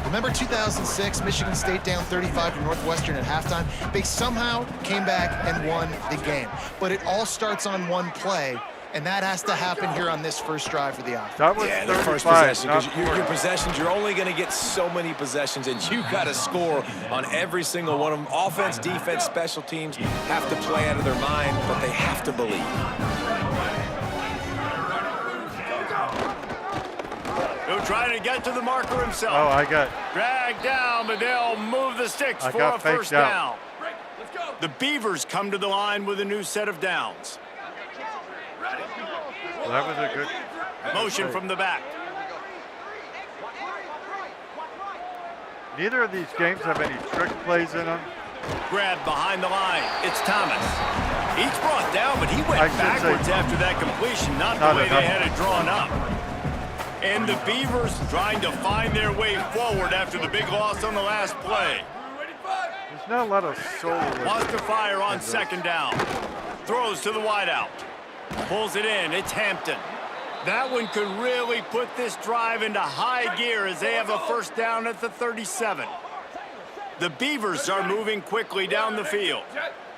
D: Remember 2006, Michigan State down 35 to Northwestern at halftime? They somehow came back and won the game. But it all starts on one play, and that has to happen here on this first drive for the offense.
A: That was
E: Yeah, the first
A: 35,
E: possession, because
A: not
E: your possessions, you're only going to get so many possessions, and you got to score on every single one of them. Offense, defense, special teams have to play out of their mind, but they have to believe.
B: He'll try to get to the marker himself.
A: Oh, I got.
B: Dragged down, but they'll move the sticks
A: I
B: for
A: got
B: a first
A: faked out.
B: down. The Beavers come to the line with a new set of downs.
A: That was a good.
B: Motion from the back.
A: Neither of these games have any trick plays in them.
B: Grab behind the line. It's Thomas. He's brought down, but he went
A: I should
B: backwards
A: say-
B: after that completion, not
A: Not
B: the way
A: enough.
B: they had it drawn up. And the Beavers trying to find their way forward after the big loss on the last play.
A: There's not a lot of soul.
B: Wants to fire on second down. Throws to the wideout. Pulls it in. It's Hampton. That one could really put this drive into high gear as they have a first down at the 37. The Beavers are moving quickly down the field.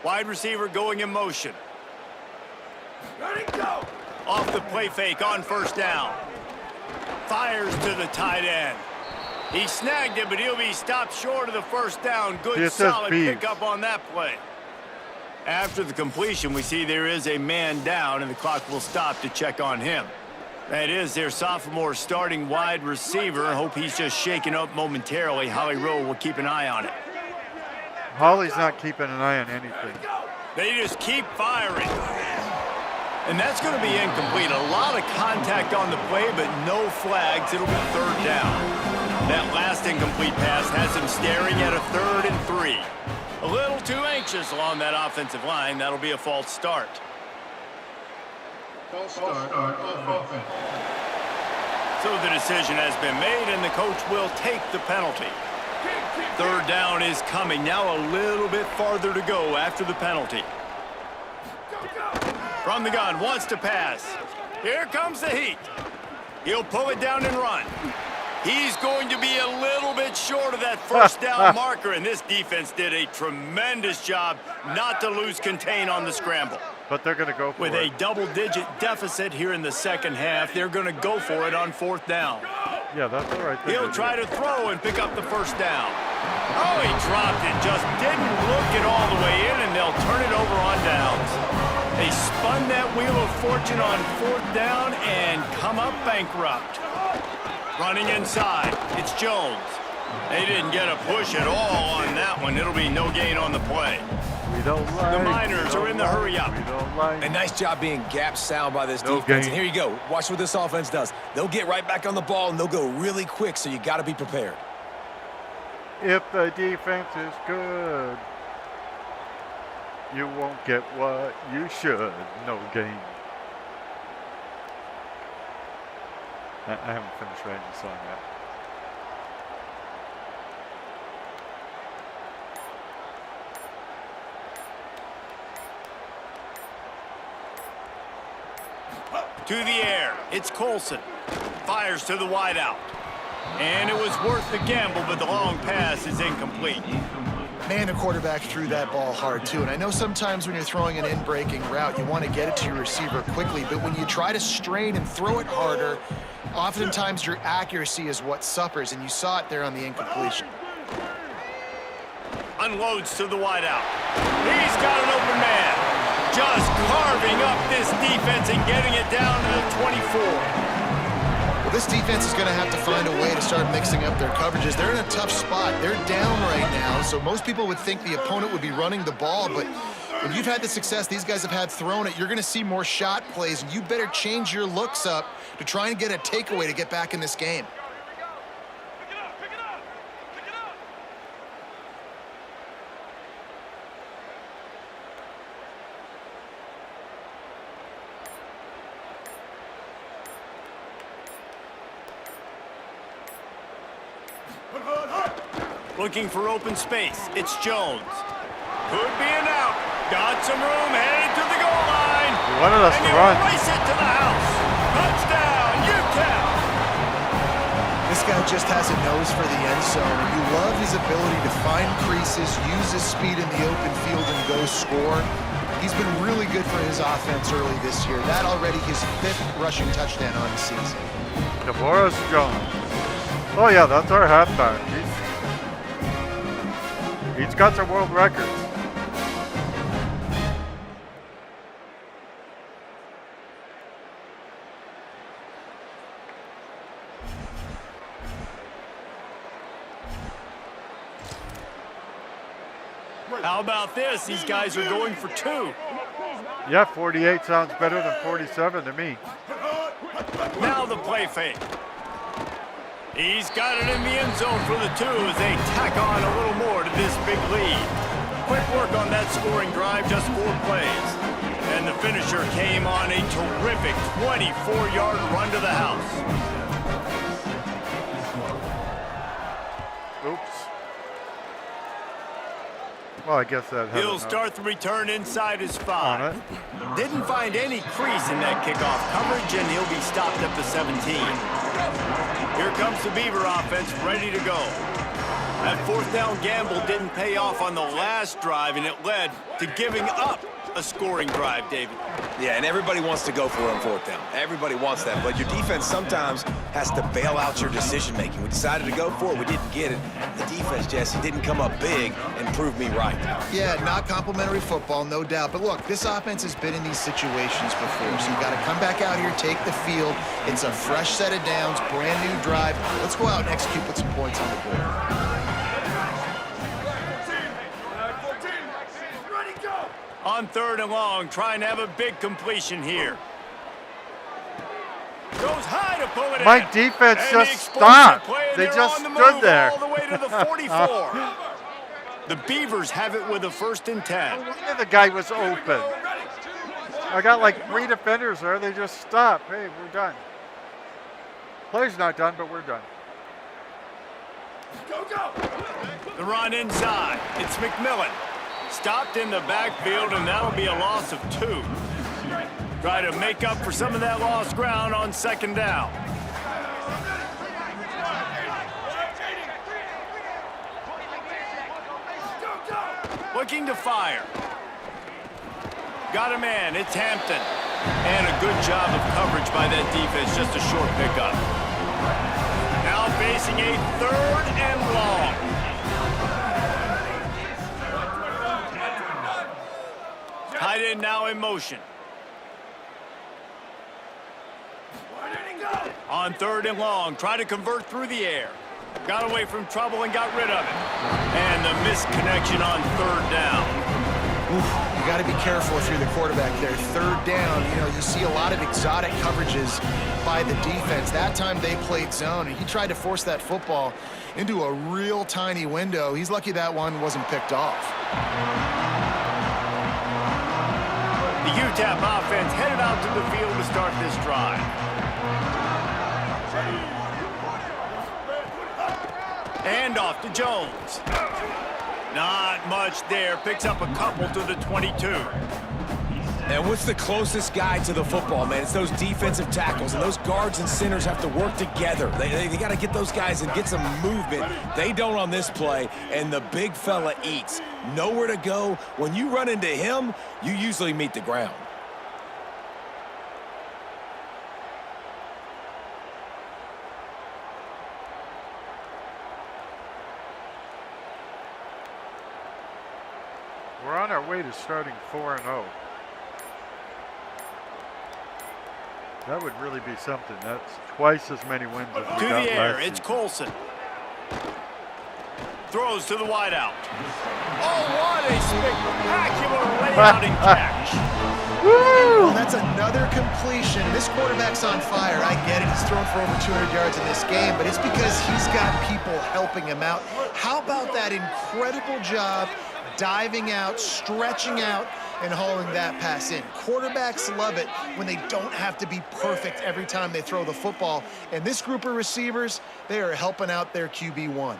B: Wide receiver going in motion. Off the play fake on first down. Fires to the tight end. He snagged it, but he'll be stopped short of the first down. Good,
A: It says
B: solid
A: Beavs.
B: pickup on that play. After the completion, we see there is a man down, and the clock will stop to check on him. That is their sophomore starting wide receiver. Hope he's just shaken up momentarily. Holly Rowe will keep an eye on it.
A: Holly's not keeping an eye on anything.
B: They just keep firing. And that's going to be incomplete. A lot of contact on the play, but no flags. It'll be third down. That last incomplete pass has him staring at a 3rd and 3. A little too anxious along that offensive line. That'll be a false start.
F: False start of offense.
B: So the decision has been made, and the coach will take the penalty. Third down is coming. Now a little bit farther to go after the penalty. From the gun, wants to pass. Here comes the heat. He'll pull it down and run. He's going to be a little bit short of that first down marker, and this defense did a tremendous job not to lose contain on the scramble.
A: But they're going to go for
B: With
A: it.
B: a double-digit deficit here in the second half, they're going to go for it on fourth down.
A: Yeah, that's all right.
B: He'll try to throw and pick up the first down. Oh, he dropped it, just didn't look it all the way in, and they'll turn it over on downs. They spun that wheel of fortune on fourth down and come up bankrupt. Running inside, it's Jones. They didn't get a push at all on that one. It'll be no gain on the play.
A: We don't like.
B: The Miners are in the hurry up.
A: We don't like.
E: A nice job being gap sound by this
A: No
E: defense.
A: gain.
E: And here you go. Watch what this offense does. They'll get right back on the ball, and they'll go really quick, so you got to be prepared.
A: If the defense is good, you won't get what you should. No gain. I haven't finished writing the song yet.
B: To the air, it's Colson. Fires to the wideout. And it was worth the gamble, but the long pass is incomplete.
D: Man, the quarterback threw that ball hard, too. And I know sometimes when you're throwing an in-breaking route, you want to get it to your receiver quickly. But when you try to strain and throw it harder, oftentimes your accuracy is what suffers. And you saw it there on the incompletion.
B: Unloads to the wideout. He's got an open man. Just carving up this defense and getting it down to the 24.
D: Well, this defense is going to have to find a way to start mixing up their coverages. They're in a tough spot. They're down right now, so most people would think the opponent would be running the ball, but when you've had the success these guys have had throwing it, you're going to see more shot plays, and you better change your looks up to try and get a takeaway to get back in this game.
B: Looking for open space. It's Jones. Could be an out. Got some room, headed to the goal line.
A: You wanted us
B: And
A: to
B: he'll
A: run.
B: race it to the house. Touchdown, UTEP.
E: This
D: This guy just has a nose for the end zone, and you love his ability to find creases, use his speed in the open field, and go score. He's been really good for his offense early this year. That already his 5th rushing touchdown on the season.
A: Devoris Jones. Oh yeah, that's our halfback. He's got some world records.
B: How about this? These guys are going for 2.
A: Yeah, 48 sounds better than 47 to me.
B: Now the play fake. He's got it in the end zone for the 2 as they tack on a little more to this big lead. Quick work on that scoring drive, just 4 plays. And the finisher came on a terrific 24-yard run to the house.
A: Oops. Well, I guess that
B: He'll start the return inside his 5. Didn't find any crease in that kickoff coverage, and he'll be stopped at the 17. Here comes the Beaver offense ready to go. That 4th down gamble didn't pay off on the last drive, and it led to giving up a scoring drive, David.
E: Yeah, and everybody wants to go for it on 4th down. Everybody wants that, but your defense sometimes has to bail out your decision-making. We decided to go for it. We didn't get it. The defense, Jesse, didn't come up big and prove me right.
D: Yeah, not complimentary football, no doubt. But look, this offense has been in these situations before, so you've got to come back out here, take the field. It's a fresh set of downs, brand new drive. Let's go out and execute with some points on the board.
B: On 3rd and long, trying to have a big completion here. Goes high to pull it
A: My
B: in.
A: defense
B: And
A: just
B: the
A: stopped.
B: play, and
A: They
B: they're
A: just
B: on the
A: stood
B: move
A: there.
B: all the way to the 44. The Beavers have it with a 1st and 10.
A: The guy was open. I got like 3 defenders there. They just stopped. Hey, we're done. Play's not done, but we're done.
B: The run inside. It's McMillan. Stopped in the backfield, and that'll be a loss of 2. Try to make up for some of that lost ground on 2nd down. Looking to fire. Got a man. It's Hampton. And a good job of coverage by that defense. Just a short pickup. Now facing a 3rd and long. Tight end now in motion. On 3rd and long, try to convert through the air. Got away from trouble and got rid of it. And the misconnection on 3rd down.
D: You got to be careful if you're the quarterback there. 3rd down, you see a lot of exotic coverages by the defense. That time they played zone, and he tried to force that football into a real tiny window. He's lucky that one wasn't picked off.
B: The UTEP offense headed out to the field to start this drive. Hand off to Jones. Not much there. Picks up a couple to the 22.
E: And what's the closest guy to the football, man? It's those defensive tackles, and those guards and centers have to work together. They got to get those guys and get some movement. They don't on this play, and the big fella eats. Nowhere to go. When you run into him, you usually meet the ground.
A: We're on our way to starting 4-0. That would really be something. That's twice as many wins as we
B: To
A: got
B: the air,
A: last
B: it's
A: season.
B: Colson. Throws to the wideout. Oh, what a spectacular layout and catch.
D: Well, that's another completion. This quarterback's on fire. I get it. He's thrown for over 200 yards in this game, but it's because he's got people helping him out. How about that incredible job diving out, stretching out, and hauling that pass in? Quarterbacks love it when they don't have to be perfect every time they throw the football. And this group of receivers, they are helping out their QB1.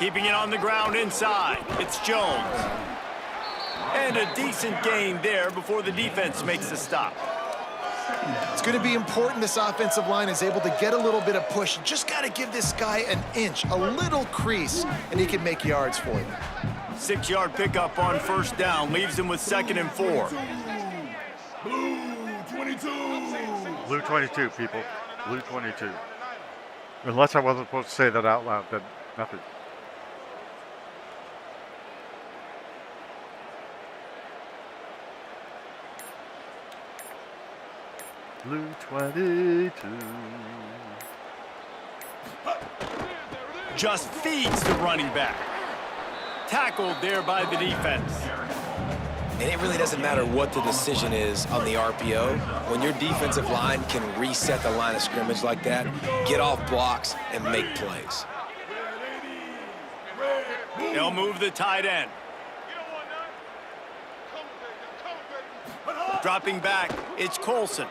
B: Keeping it on the ground inside. It's Jones. And a decent gain there before the defense makes the stop.
D: It's going to be important this offensive line is able to get a little bit of push. Just got to give this guy an inch, a little crease, and he can make yards for you.
B: 6-yard pickup on first down leaves him with 2nd and 4.
A: Blue 22, people. Blue 22. Unless I wasn't supposed to say that out loud, then nothing. Blue 22.
B: Just feeds the running back. Tackled there by the defense.
E: And it really doesn't matter what the decision is on the RPO. When your defensive line can reset the line of scrimmage like that, get off blocks, and make plays.
B: They'll move the tight end. Dropping back, it's Colson.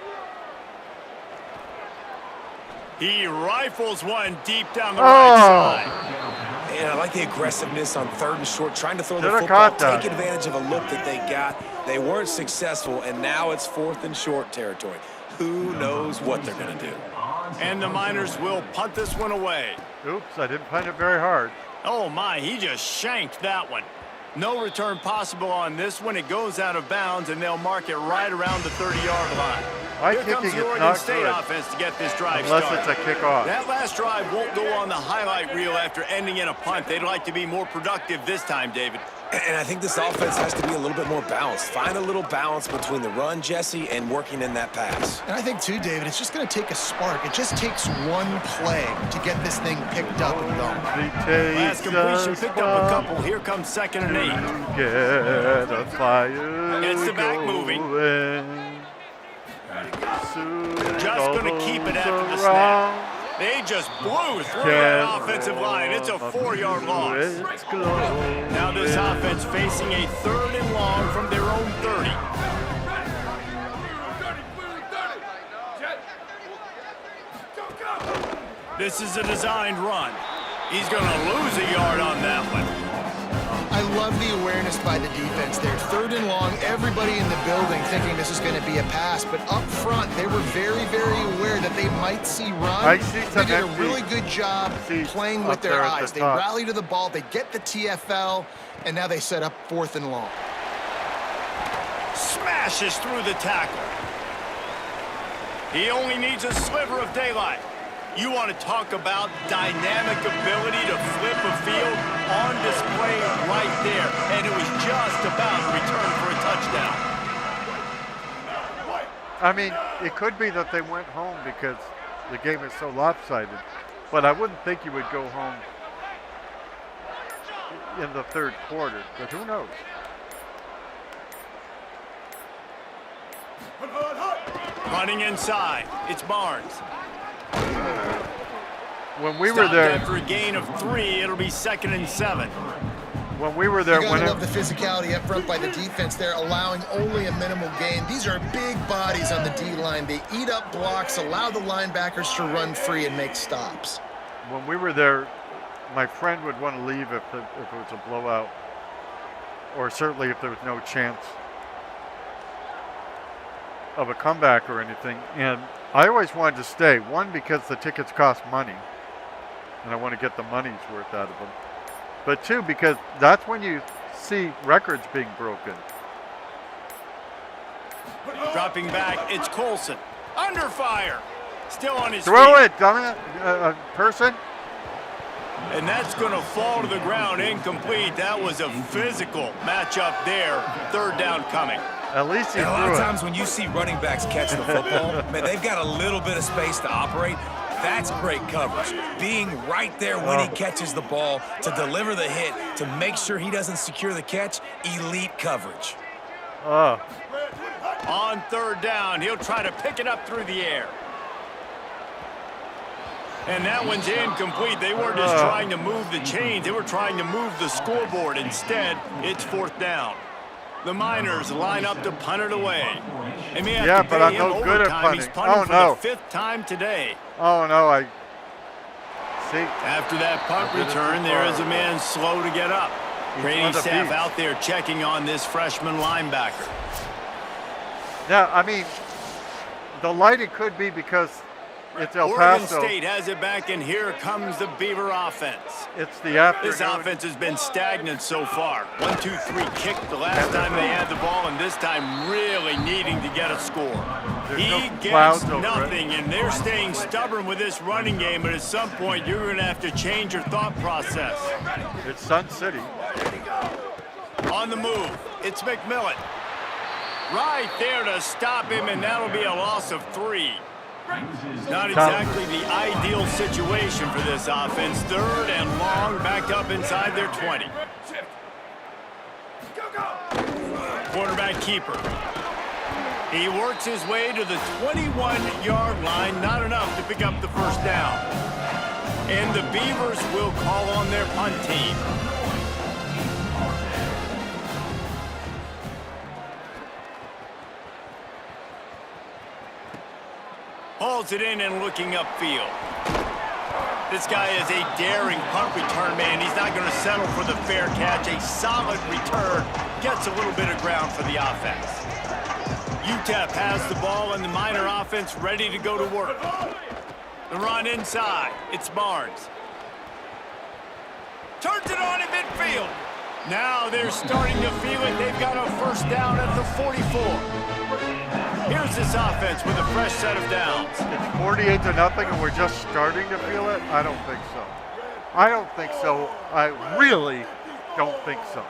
B: He rifles one deep down the right side.
E: And I like the aggressiveness on 3rd and short, trying to throw the
A: Should've
E: football,
A: caught that.
E: take advantage of a look that they got. They weren't successful, and now it's 4th and short territory. Who knows what they're going to do?
B: And the Miners will punt this one away.
A: Oops, I didn't find it very hard.
B: Oh my, he just shanked that one. No return possible on this one. It goes out of bounds, and they'll mark it right around the 30-yard line.
A: My
B: Here comes
A: kicking
B: the
A: is
B: Oregon
A: not
B: State
A: good.
B: offense to get this drive
A: Unless
B: started.
A: it's a kickoff.
B: That last drive won't go on the highlight reel after ending in a punt. They'd like to be more productive this time, David.
E: And I think this offense has to be a little bit more balanced. Find a little balance between the run, Jesse, and working in that pass.
D: And I think, too, David, it's just going to take a spark. It just takes one play to get this thing picked up and going.
B: Last completion picked up a couple. Here comes 2nd and 8.
A: Get a fire
B: Gets the back moving. Just going to keep it after the snap. They just blew through that offensive line. It's a 4-yard loss. Now this offense facing a 3rd and long from their own 30. This is a designed run. He's going to lose a yard on that one.
D: I love the awareness by the defense there. 3rd and long, everybody in the building thinking this is going to be a pass. But up front, they were very, very aware that they might see run.
A: I see some
D: they did a
A: empty
D: really good job playing
A: up
D: with their
A: there at
D: eyes.
A: the
D: They
A: top.
D: rally to the ball, they get the TFL, and now they set up 4th and long.
B: Smashes through the tackle. He only needs a sliver of daylight. You want to talk about dynamic ability to flip a field on display right there. And it was just about a return for a touchdown.
A: I mean, it could be that they went home because the game is so lopsided. But I wouldn't think you would go home in the 3rd quarter. But who knows?
B: Running inside, it's Barnes.
A: When we were
B: Stopped
A: there,
B: after a gain of 3, it'll be 2nd and 7.
A: when we were there,
D: You gotta love the physicality up front by the defense there, allowing only a minimal gain. These are big bodies on the D-line. They eat up blocks, allow the linebackers to run free and make stops.
A: when we were there, my friend would want to leave if it was a blowout, or certainly if there was no chance of a comeback or anything. And I always wanted to stay. One, because the tickets cost money, and I want to get the money's worth out of them. But 2, because that's when you see records being broken.
B: Dropping back, it's Colson. Under fire. Still on his
A: Throw
B: feet.
A: it, dummy, person.
B: And that's going to fall to the ground incomplete. That was a physical matchup there. 3rd down coming.
A: At least he
E: And a lot
A: threw
E: of
A: it.
E: times when you see running backs catch the football, man, they've got a little bit of space to operate. That's great coverage. Being right there when he catches the ball to deliver the hit, to make sure he doesn't secure the catch, elite coverage.
A: Oh,
B: On 3rd down, he'll try to pick it up through the air. And that one's incomplete. They weren't just trying to move the chains. They were trying to move the scoreboard. Instead, it's 4th down. The Miners line up to punt it away. They may have
A: Yeah,
B: to
A: but
B: pay
A: I'm
B: him
A: no good at
B: overtime. He's
A: punting.
B: punting
A: Oh,
B: for
A: no.
B: the 5th time today.
A: oh no, I See?
B: After that punt return, there is a man slow to get up. Training staff out there checking on this freshman linebacker.
A: Yeah, I mean, the lighting could be because it's El
B: Oregon
A: Paso.
B: State has it back, and here comes the Beaver offense.
A: It's the afternoon.
B: This offense has been stagnant so far. 1-2-3 kick the last time they had the ball, and this time really needing to get a score. He gets nothing, and they're staying stubborn with this running game, but at some point you're going to have to change your thought process.
A: It's Sun City.
B: On the move, it's McMillan. Right there to stop him, and that'll be a loss of 3. Not exactly the ideal situation for this offense. 3rd and long, backed up inside their 20. Quarterback keeper. He works his way to the 21-yard line, not enough to pick up the first down. And the Beavers will call on their punt team. Hauls it in and looking upfield. This guy is a daring punt return man. He's not going to settle for the fair catch. A solid return. Gets a little bit of ground for the offense. UTEP has the ball and the Miner offense ready to go to work. The run inside. It's Barnes. Turns it on in midfield. Now they're starting to feel it. They've got a first down at the 44. Here's this offense with a fresh set of downs.
A: It's 48-0, and we're just starting to feel it? I don't think so. I don't think so. I really don't think so.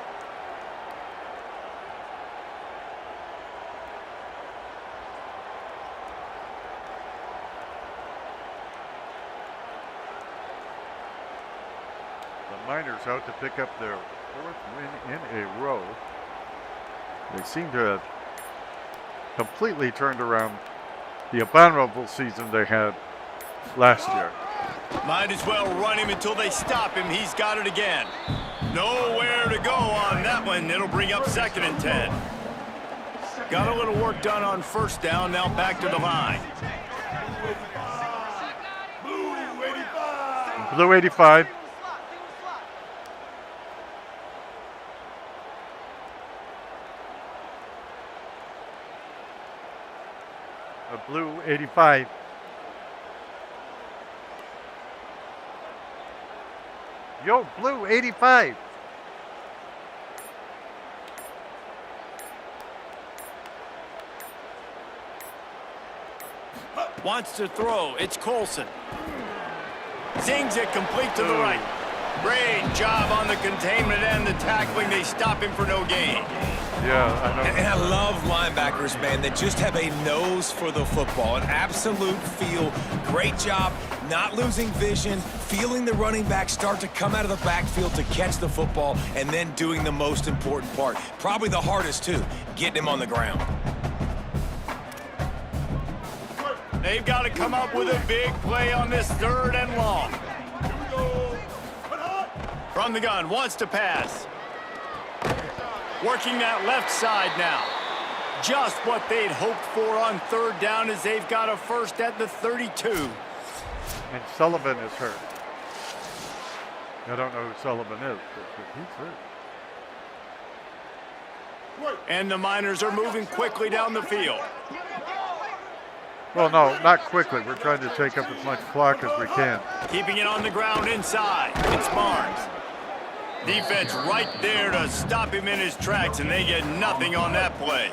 A: The Miners out to pick up their 4th win in a row. They seem to have completely turned around the abominable season they had last year.
B: Might as well run him until they stop him. He's got it again. Nowhere to go on that one. It'll bring up 2nd and 10. Got a little work done on first down. Now back to the line.
A: Blue 85. A blue 85. Yo, blue 85.
B: Wants to throw. It's Colson. Zings it complete to the right. Great job on the containment and the tackling. They stop him for no gain.
A: Yeah, I know.
E: And I love linebackers, man, that just have a nose for the football, an absolute feel. Great job not losing vision, feeling the running back start to come out of the backfield to catch the football, and then doing the most important part. Probably the hardest, too, getting him on the ground.
B: They've got to come up with a big play on this 3rd and long. From the gun, wants to pass. Working that left side now. Just what they'd hoped for on 3rd down as they've got a first at the 32.
A: And Sullivan is hurt. I don't know who Sullivan is, but he's hurt.
B: And the Miners are moving quickly down the field.
A: Well, no, not quickly. We're trying to take up as much clock as we can.
B: Keeping it on the ground inside. It's Barnes. Defense right there to stop him in his tracks, and they get nothing on that play.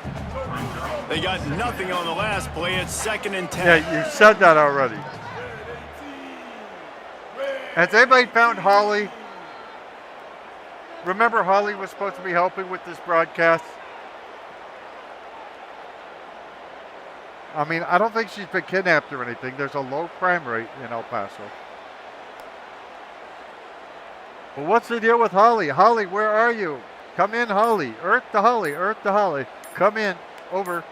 B: They got nothing on the last play. It's 2nd and 10.
A: Yeah, you said that already. Has anybody found Holly? Remember Holly was supposed to be helping with this broadcast? I mean, I don't think she's been kidnapped or anything. There's a low crime rate in El Paso. Well, what's the deal with Holly? Holly, where are you? Come in, Holly. Earth to Holly. Earth to Holly. Come in. Over.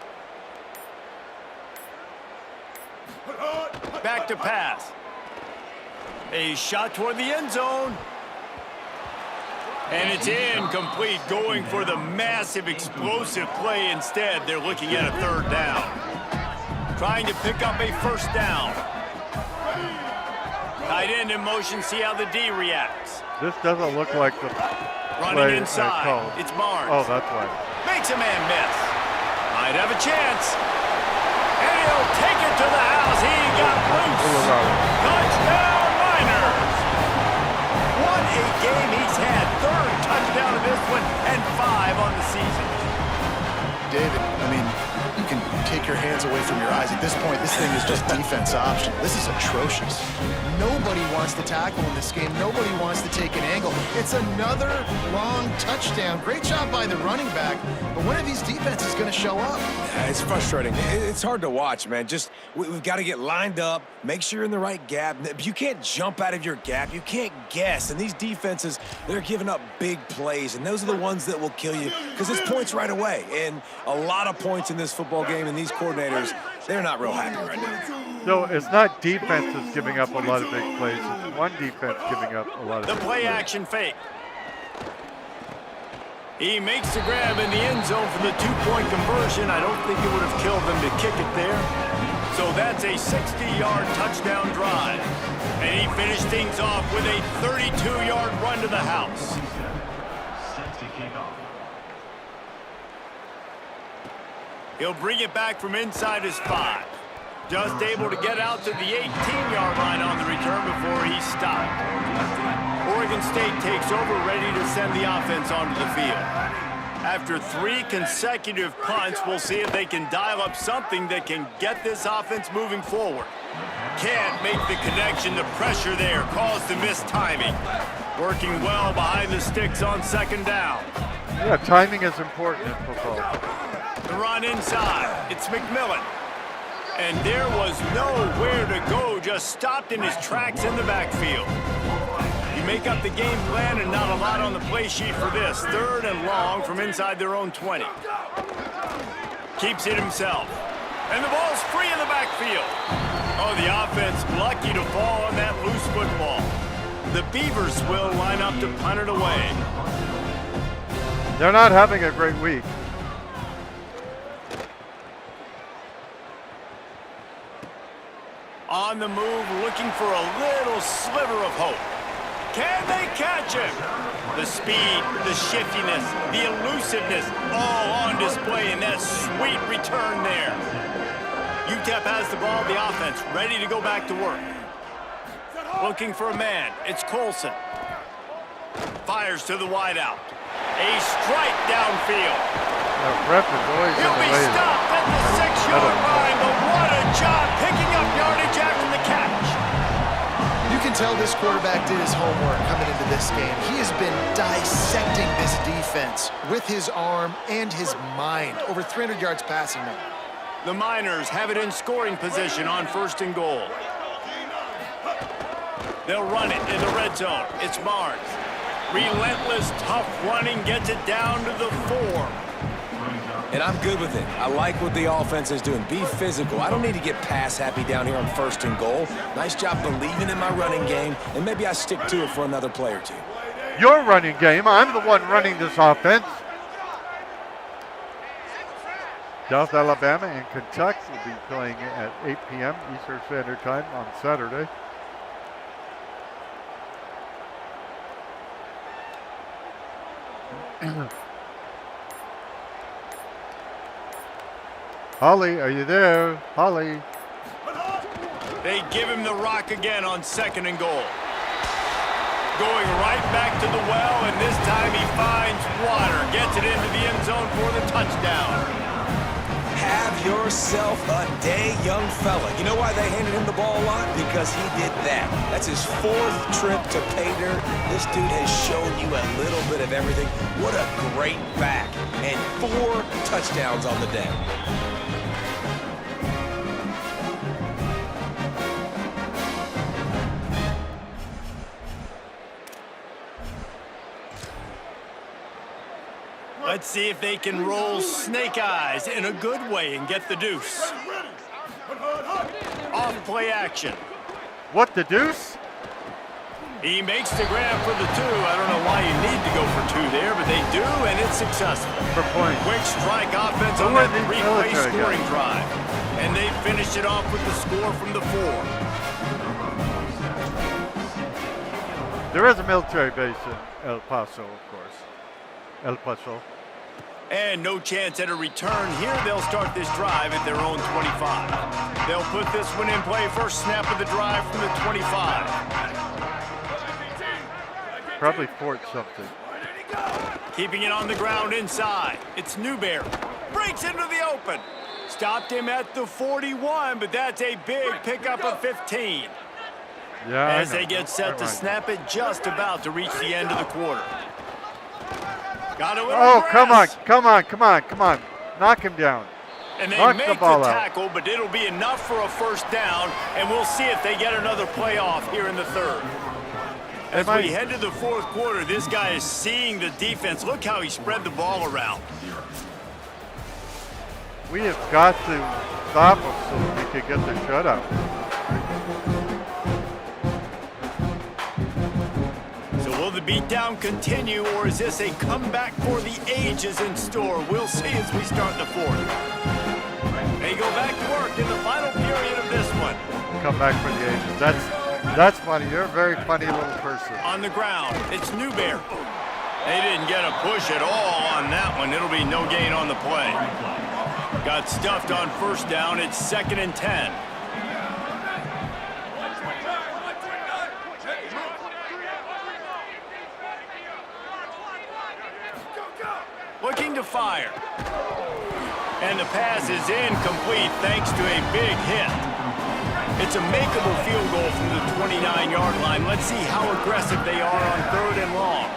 B: Back to pass. A shot toward the end zone. And it's incomplete, going for the massive explosive play instead. They're looking at a 3rd down. Trying to pick up a first down. Tight end in motion, see how the D reacts.
A: This doesn't look like the
B: Running
A: play
B: inside,
A: called.
B: it's Barnes.
A: Oh, that's right.
B: Makes a man miss. Might have a chance. And he'll take it to the house. He got loose. Touchdown, Miners. What a game he's had. Third touchdown of this one and 5 on the season.
D: David, I mean, you can take your hands away from your eyes. At this point, this thing is just defense option. This is atrocious. Nobody wants to tackle in this game. Nobody wants to take an angle. It's another long touchdown. Great job by the running back, but when are these defenses going to show up?
E: Yeah, it's frustrating. It's hard to watch, man. Just, we've got to get lined up, make sure you're in the right gap. You can't jump out of your gap. You can't guess. And these defenses, they're giving up big plays, and those are the ones that will kill you because it's points right away. And a lot of points in this football game, and these coordinators, they're not real happy right now.
A: So it's not defenses giving up a lot of big plays. It's one defense giving up a lot of
B: The
A: big
B: play
A: plays.
B: action fake. He makes the grab in the end zone for the 2-point conversion. I don't think it would have killed them to kick it there. So that's a 60-yard touchdown drive. And he finished things off with a 32-yard run to the house.
F: Set to kick off.
B: He'll bring it back from inside his 5. Just able to get out to the 18-yard line on the return before he stopped. Oregon State takes over, ready to send the offense onto the field. After 3 consecutive punts, we'll see if they can dial up something that can get this offense moving forward. Can't make the connection. The pressure there caused the missed timing. Working well behind the sticks on 2nd down.
A: Yeah, timing is important in football.
B: The run inside. It's McMillan. And there was nowhere to go, just stopped in his tracks in the backfield. You make up the game plan and not a lot on the play sheet for this. 3rd and long from inside their own 20. Keeps it himself. And the ball's free in the backfield. Oh, the offense lucky to fall on that loose football. The Beavers will line up to punt it away.
A: They're not having a great week.
B: On the move, looking for a little sliver of hope. Can they catch him? The speed, the shiftiness, the elusiveness, all on display in that sweet return there. UTEP has the ball, the offense, ready to go back to work. Looking for a man, it's Colson. Fires to the wideout. A strike downfield.
A: Ref is always in
B: He'll
A: the
B: be
A: way.
B: stopped at the 6-yard line, but what a job picking up yardage after the catch.
D: You can tell this quarterback did his homework coming into this game. He has been dissecting this defense with his arm and his mind. Over 300 yards passing now.
B: The Miners have it in scoring position on 1st and goal. They'll run it in the red zone. It's Barnes. Relentless, tough running, gets it down to the 4.
E: And I'm good with it. I like what the offense is doing. Be physical. I don't need to get pass happy down here on 1st and goal. Nice job believing in my running game, and maybe I stick to it for another play or 2.
A: Your running game. I'm the one running this offense. South Alabama and Kentucky will be playing at 8 p.m. Eastern Standard Time on Saturday. Holly, are you there? Holly.
B: They give him the rock again on 2nd and goal. Going right back to the well, and this time he finds water. Gets it into the end zone for the touchdown.
E: Have yourself a day, young fella. You know why they handed him the ball a lot? Because he did that. That's his 4th trip to pay dirt. This dude has shown you a little bit of everything. What a great back. And 4 touchdowns on the day.
B: Let's see if they can roll snake eyes in a good way and get the deuce. Off play action.
A: What, the deuce?
B: He makes the grab for the 2. I don't know why you need to go for 2 there, but they do, and it's successful.
A: For points.
B: Quick strike offense on
A: Who are
B: that
A: these
B: 3-play
A: military
B: scoring
A: guys?
B: drive. And they finished it off with the score from the 4.
A: There is a military base in El Paso, of course. El Paso.
B: And no chance at a return here. They'll start this drive at their own 25. They'll put this one in play. First snap of the drive from the 25.
A: Probably Fort something.
B: Keeping it on the ground inside. It's Newberry. Breaks into the open. Stopped him at the 41, but that's a big pickup of 15.
A: Yeah,
B: As they get set to snap it, just about to reach the end of the quarter. Got it with
A: Oh, come on,
B: press.
A: come on. Knock him down.
B: And they
A: Knock
B: make
A: the
B: the
A: ball out.
B: tackle, but it'll be enough for a first down, and we'll see if they get another playoff here in the third. As we head to the fourth quarter, this guy is seeing the defense. Look how he spread the ball around.
A: We have got to stop him so we can get the shutout.
B: So will the beatdown continue, or is this a comeback for the ages in store? We'll see as we start the fourth. They go back to work in the final period of this one.
A: Come back for the ages. That's funny. You're a very funny little person.
B: On the ground, it's Newberry. They didn't get a push at all on that one. It'll be no gain on the play. Got stuffed on first down. It's 2nd and 10. Looking to fire. And the pass is incomplete thanks to a big hit. It's a makeable field goal from the 29-yard line. Let's see how aggressive they are on 3rd and long.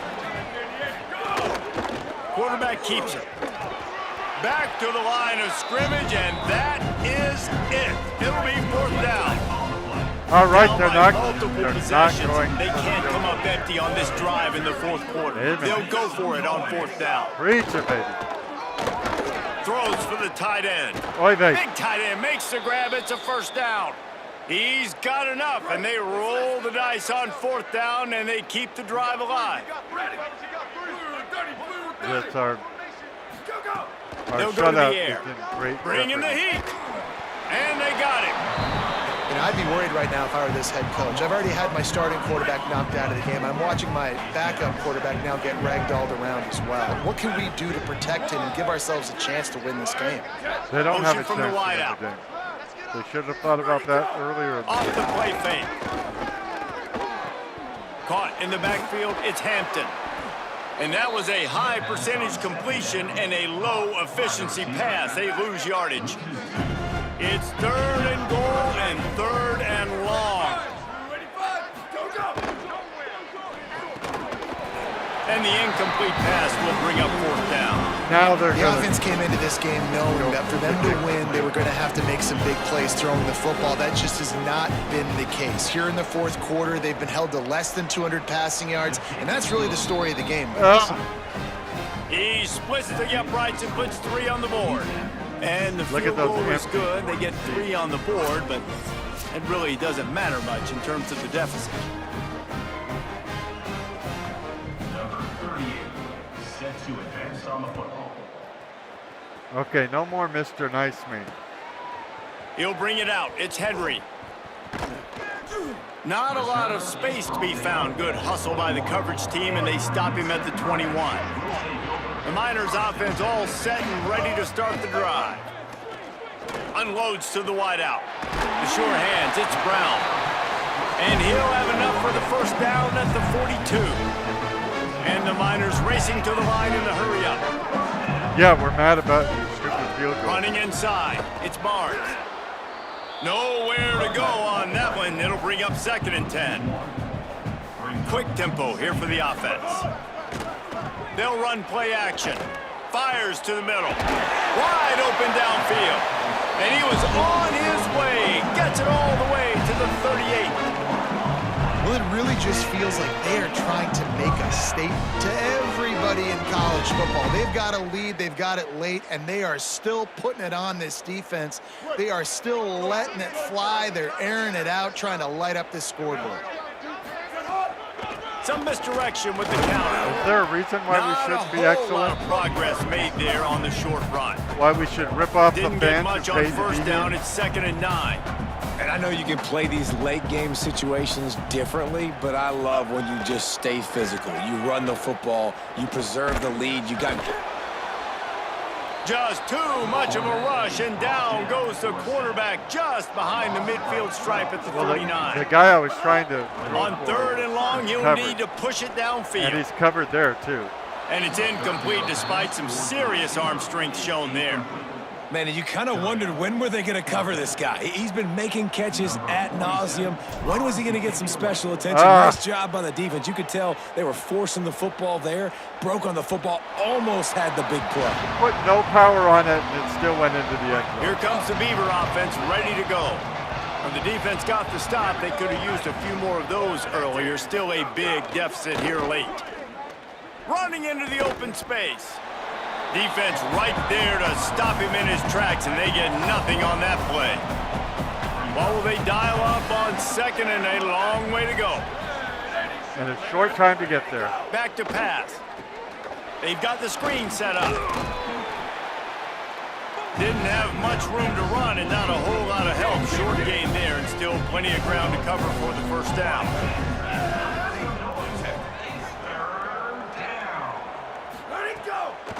B: Quarterback keeps it. Back to the line of scrimmage, and that is it. It'll be 4th down.
A: All right,
B: Down
A: they're
B: by
A: not
B: multiple
A: going.
B: They can't come up empty on this drive in the fourth quarter. They'll go for it on 4th down.
A: Preach it, baby.
B: Throws for the tight end.
A: Oy vey.
B: Big tight end makes the grab. It's a first down. He's got enough, and they roll the dice on 4th down, and they keep the drive alive.
A: That's our
B: They'll go to the
A: shutout
B: air.
A: is in great
B: Bring in the
A: effort.
B: heat. And they got him.
D: You know, I'd be worried right now if I were this head coach. I've already had my starting quarterback knocked out of the game. I'm watching my backup quarterback now get ragdolled around as well. What can we do to protect him and give ourselves a chance to win this game?
A: They don't have a
B: Motion from the
A: chance to win
B: wideout.
A: the game. They should have thought about that earlier. in the
B: Off
A: game.
B: the play fake. Caught in the backfield, it's Hampton. And that was a high percentage completion and a low efficiency pass. They lose yardage. It's 3rd and goal and 3rd and long. And the incomplete pass will bring up 4th down.
A: Now they're
D: The
A: going
D: offense came into this game knowing that for them to win, they were going to have to make some big plays throwing the football. That just has not been the case. Here in the fourth quarter, they've been held to less than 200 passing yards, and that's really the story of the game.
B: He splits the uprights and puts 3 on the board. And the
A: Look
B: field
A: at those
B: goal is
A: empty.
B: good. They get 3 on the board, but it really doesn't matter much in terms of the deficit.
F: Number 38, set to advance on the football.
A: Okay, no more Mr. Nice Me.
B: He'll bring it out. It's Henry. Not a lot of space to be found. Good hustle by the coverage team, and they stop him at the 21. The Miners offense all set and ready to start the drive. Unloads to the wideout. The sure hands, it's Brown. And he'll have enough for the first down at the 42. And the Miners racing to the line in the hurry up.
A: Yeah, we're mad about your stupid field goal.
B: Running inside, it's Barnes. Nowhere to go on that one. It'll bring up 2nd and 10. Quick tempo here for the offense. They'll run play action. Fires to the middle. Wide open downfield. And he was on his way. Gets it all the way to the 38.
D: Well, it really just feels like they are trying to make a statement to everybody in college football. They've got a lead, they've got it late, and they are still putting it on this defense. They are still letting it fly. They're airing it out, trying to light up this scoreboard.
B: Some misdirection with the counter.
A: Is there a reason why we should be
B: Not a whole lot
A: excellent?
B: of progress made there on the short run.
A: Why we should rip off
B: Didn't
A: the
B: get
A: bench
B: much
A: and
B: on
A: pay the
B: first
A: median?
B: down. It's 2nd and 9.
E: And I know you can play these late game situations differently, but I love when you just stay physical. You run the football, you preserve the lead, you got...
B: Just too much of a rush, and down goes the quarterback just behind the midfield stripe at the 39.
A: The guy I was trying to...
B: On 3rd and long, he'll need to push it downfield.
A: And he's covered there, too.
B: And it's incomplete despite some serious arm strength shown there.
E: Man, you kind of wondered when were they going to cover this guy. He's been making catches ad nauseum. When was he going to get some special attention? Nice job by the defense. You could tell they were forcing the football there, broke on the football, almost had the big play.
A: Put no power on it, and it still went into the end zone.
B: Here comes the Beaver offense ready to go. When the defense got the stop, they could have used a few more of those earlier. Still a big deficit here late. Running into the open space. Defense right there to stop him in his tracks, and they get nothing on that play. What will they dial up on 2nd and a long way to go?
A: And a short time to get there.
B: Back to pass. They've got the screen set up. Didn't have much room to run and not a whole lot of help. Short gain there and still plenty of ground to cover for the first down.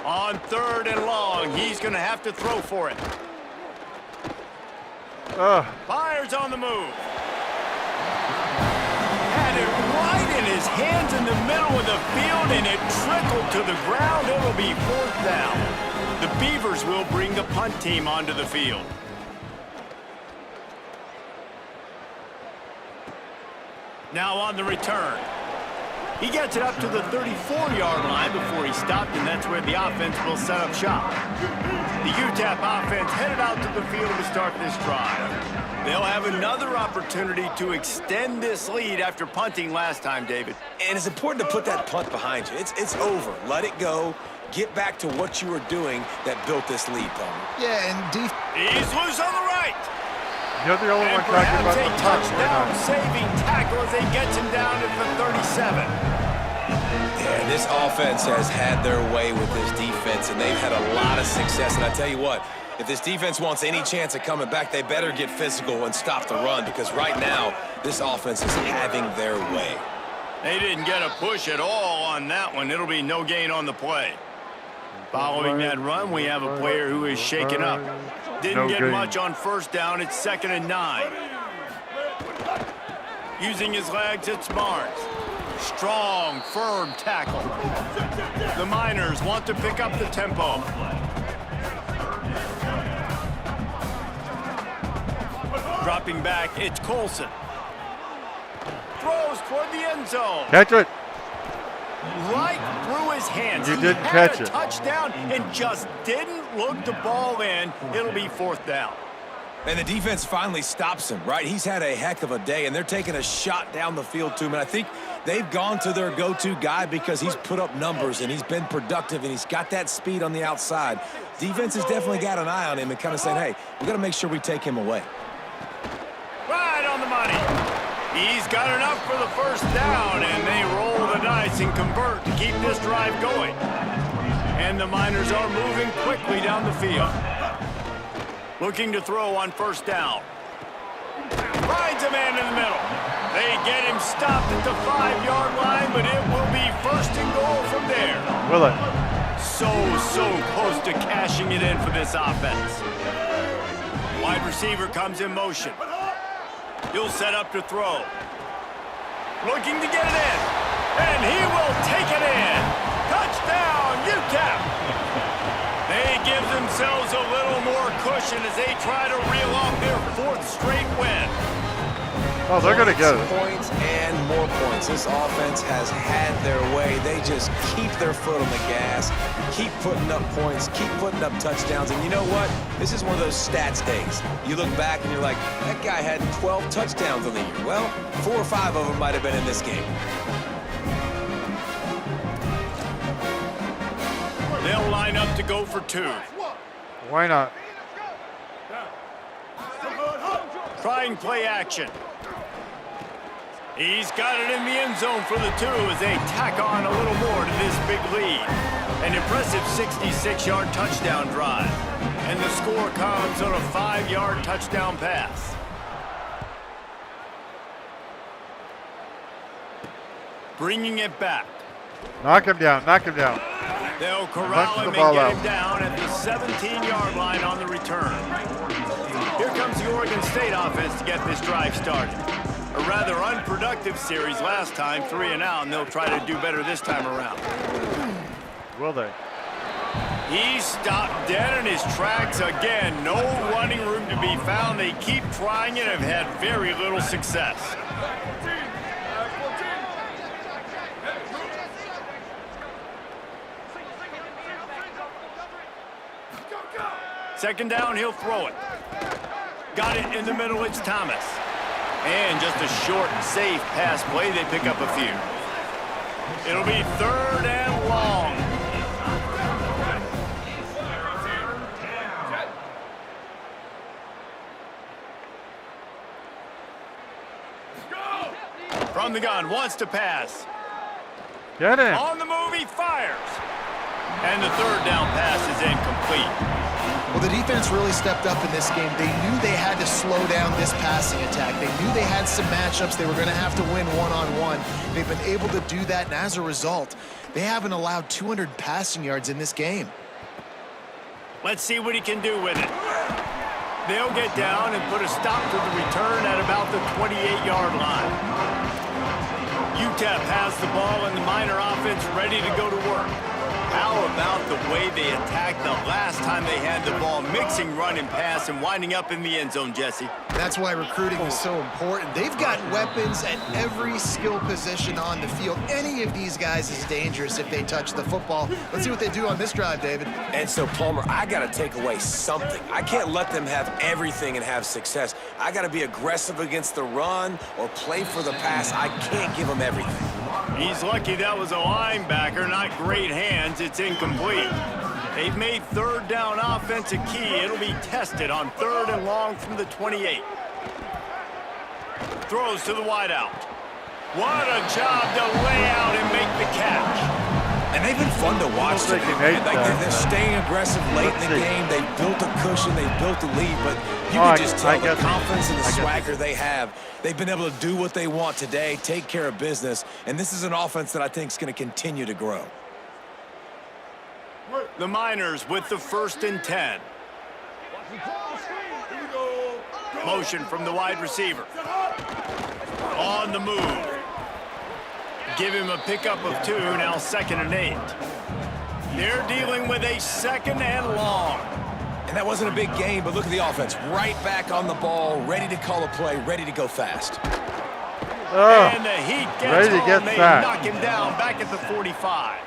B: On 3rd and long, he's going to have to throw for it. Fires on the move. Had it right in his hands in the middle of the field, and it trickled to the ground. It'll be 4th down. The Beavers will bring the punt team onto the field. Now on the return. He gets it up to the 34-yard line before he stopped, and that's where the offense will set up shop. The UTEP offense headed out to the field to start this drive. They'll have another opportunity to extend this lead after punting last time, David.
E: And it's important to put that punt behind you. It's over. Let it go. Get back to what you were doing that built this lead, Palmer.
D: Yeah, and
B: he's loose on the right.
A: You're the only
B: And
A: one talking about
B: perhaps
A: the
B: a
A: punt.
B: touchdown-saving tackle as they gets him down at the 37.
E: Yeah, this offense has had their way with this defense, and they've had a lot of success. And I tell you what, if this defense wants any chance of coming back, they better get physical and stop the run, because right now, this offense is having their way.
B: They didn't get a push at all on that one. It'll be no gain on the play. Following that run, we have a player who is shaken up. Didn't get much on 1st down. It's 2nd and 9. Using his legs, it's Barnes. Strong, firm tackle. The Miners want to pick up the tempo. Dropping back, it's Colson. Throws toward the end zone.
A: Catch it.
B: Right through his hands.
A: You
B: He
A: didn't
B: had
A: catch
B: a
A: it.
B: touchdown and just didn't look the ball in. It'll be 4th down.
E: And the defense finally stops him, right? He's had a heck of a day, and they're taking a shot down the field to him. And I think they've gone to their go-to guy because he's put up numbers, and he's been productive, and he's got that speed on the outside. Defense has definitely got an eye on him and kind of saying, hey, we got to make sure we take him away.
B: Right on the money. He's got enough for the 1st down, and they roll the dice and convert to keep this drive going. And the Miners are moving quickly down the field. Looking to throw on 1st down. Finds a man in the middle. They get him stopped at the 5-yard line, but it will be 1st and goal from there.
A: Will it?
B: So close to cashing it in for this offense. Wide receiver comes in motion. He'll set up to throw. Looking to get it in. And he will take it in. Touchdown, UTEP. They give themselves a little more cushion as they try to reel off their 4th straight win.
A: Oh, they're going to get it.
E: Points and more points. This offense has had their way. They just keep their foot on the gas, keep putting up points, keep putting up touchdowns. And you know what? This is one of those stats days. You look back and you're like, that guy had 12 touchdowns on the year. Well, 4 or 5 of them might have been in this game.
B: They'll line up to go for 2.
A: Why not?
B: Trying play action. He's got it in the end zone for the 2 as they tack on a little more to this big lead. An impressive 66-yard touchdown drive. And the score comes on a 5-yard touchdown pass. bringing it back.
A: Knock him down. Knock him down.
B: They'll corral him and get him down at the 17-yard line on the return. Here comes the Oregon State offense to get this drive started. A rather unproductive series last time, 3 and out, and they'll try to do better this time around.
A: Will they?
B: He stopped dead in his tracks again. No running room to be found. They keep trying it and have had very little success. Second down, he'll throw it. Got it in the middle, it's Thomas. And just a short, safe pass play, they pick up a few. It'll be 3rd and long. From the gun, wants to pass.
A: Get him.
B: On the move, he fires. And the 3rd down pass is incomplete.
D: Well, the defense really stepped up in this game. They knew they had to slow down this passing attack. They knew they had some matchups they were going to have to win one-on-one. They've been able to do that, and as a result, they haven't allowed 200 passing yards in this game.
B: Let's see what he can do with it. They'll get down and put a stop to the return at about the 28-yard line. UTEP has the ball and the Miner offense ready to go to work. How about the way they attacked the last time they had the ball, mixing run and pass and winding up in the end zone, Jesse?
D: That's why recruiting is so important. They've got weapons at every skill position on the field. Any of these guys is dangerous if they touch the football. Let's see what they do on this drive, David.
E: And so, Palmer, I got to take away something. I can't let them have everything and have success. I got to be aggressive against the run or play for the pass. I can't give them everything.
B: He's lucky that was a linebacker, not great hands. It's incomplete. They've made 3rd down offense a key. It'll be tested on 3rd and long from the 28. Throws to the wideout. What a job to lay out and make the catch.
E: And they've been fun to watch today. They're staying aggressive late in the game. They built a cushion. They built a lead. But you can just tell the confidence and the swagger they have. They've been able to do what they want today, take care of business. And this is an offense that I think is going to continue to grow.
B: The Miners with the 1st and 10. Motion from the wide receiver. On the move. Give him a pickup of 2, now 2nd and 8. They're dealing with a 2nd and long.
E: And that wasn't a big game, but look at the offense. Right back on the ball, ready to call a play, ready to go fast.
B: And the Heat gets home. They knock him down back at the 45.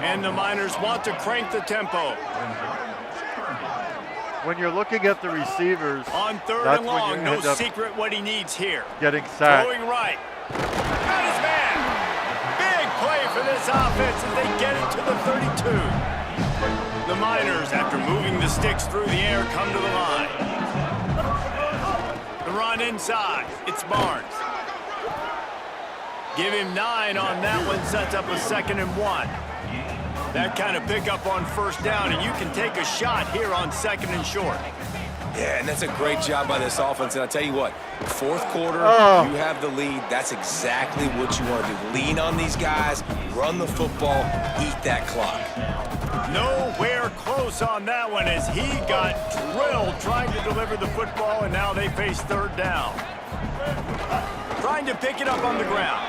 B: And the Miners want to crank the tempo.
A: When you're looking at the receivers,
B: on 3rd and long, no secret what he needs here.
A: Getting sacked.
B: Throwing right. Got his man. Big play for this offense as they get it to the 32. The Miners, after moving the sticks through the air, come to the line. The run inside. It's Barnes. Give him 9 on that one, sets up a 2nd and 1. That kind of pickup on 1st down, and you can take a shot here on 2nd and short.
E: Yeah, and that's a great job by this offense. And I tell you what, 4th quarter, you have the lead. That's exactly what you want to do. Lean on these guys, run the football, eat that clock.
B: Nowhere close on that one as he got drilled trying to deliver the football, and now they face 3rd down. Trying to pick it up on the ground.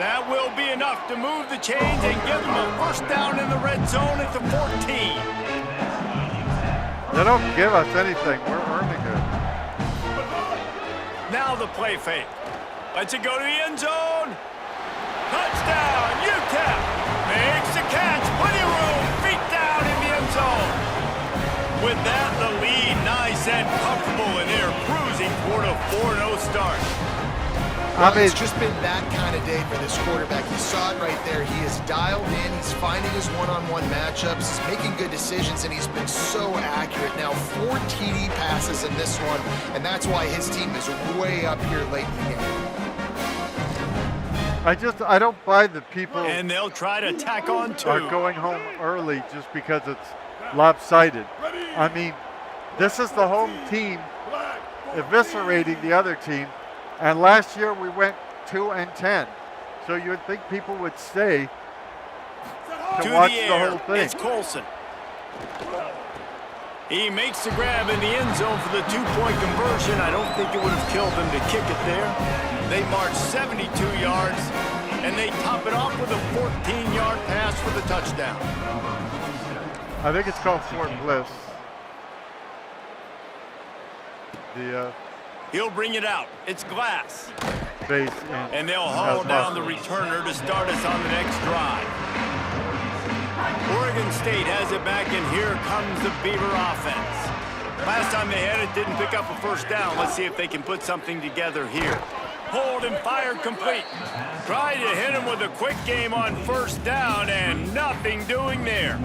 B: That will be enough to move the chains and give them a 1st down in the red zone at the 14.
A: They don't give us anything. We're earning it.
B: Now the play fake. Lets it go to the end zone. Touchdown, UTEP. Makes the catch. Plenty of room. Feet down in the end zone. With that, the lead nice and comfortable, and they're cruising toward a 4-0 start.
D: Well, it's just been that kind of day for this quarterback. You saw it right there. He is dialed in. He's finding his one-on-one matchups. He's making good decisions, and he's been so accurate. Now 4 TD passes in this one, and that's why his team is way up here late in the game.
A: I don't buy the people.
B: And they'll try to tack on 2.
A: Are going home early just because it's lopsided. I mean, this is the home team eviscerating the other team. And last year we went 2 and 10. So you would think people would stay
B: To
A: watch
B: the
A: the
B: air,
A: whole thing.
B: it's Colson. He makes the grab in the end zone for the two-point conversion. I don't think it would have killed them to kick it there. They march 72 yards, and they top it off with a 14-yard pass for the touchdown.
A: I think it's called Fort Bliss. The
B: He'll bring it out. It's Glass.
A: base
B: And they'll haul down the returner to start us on the next drive. Oregon State has it back, and here comes the Beaver offense. Last time they had it, didn't pick up a first down. Let's see if they can put something together here. Pulled and fired complete. Tried to hit him with a quick game on first down, and nothing doing there.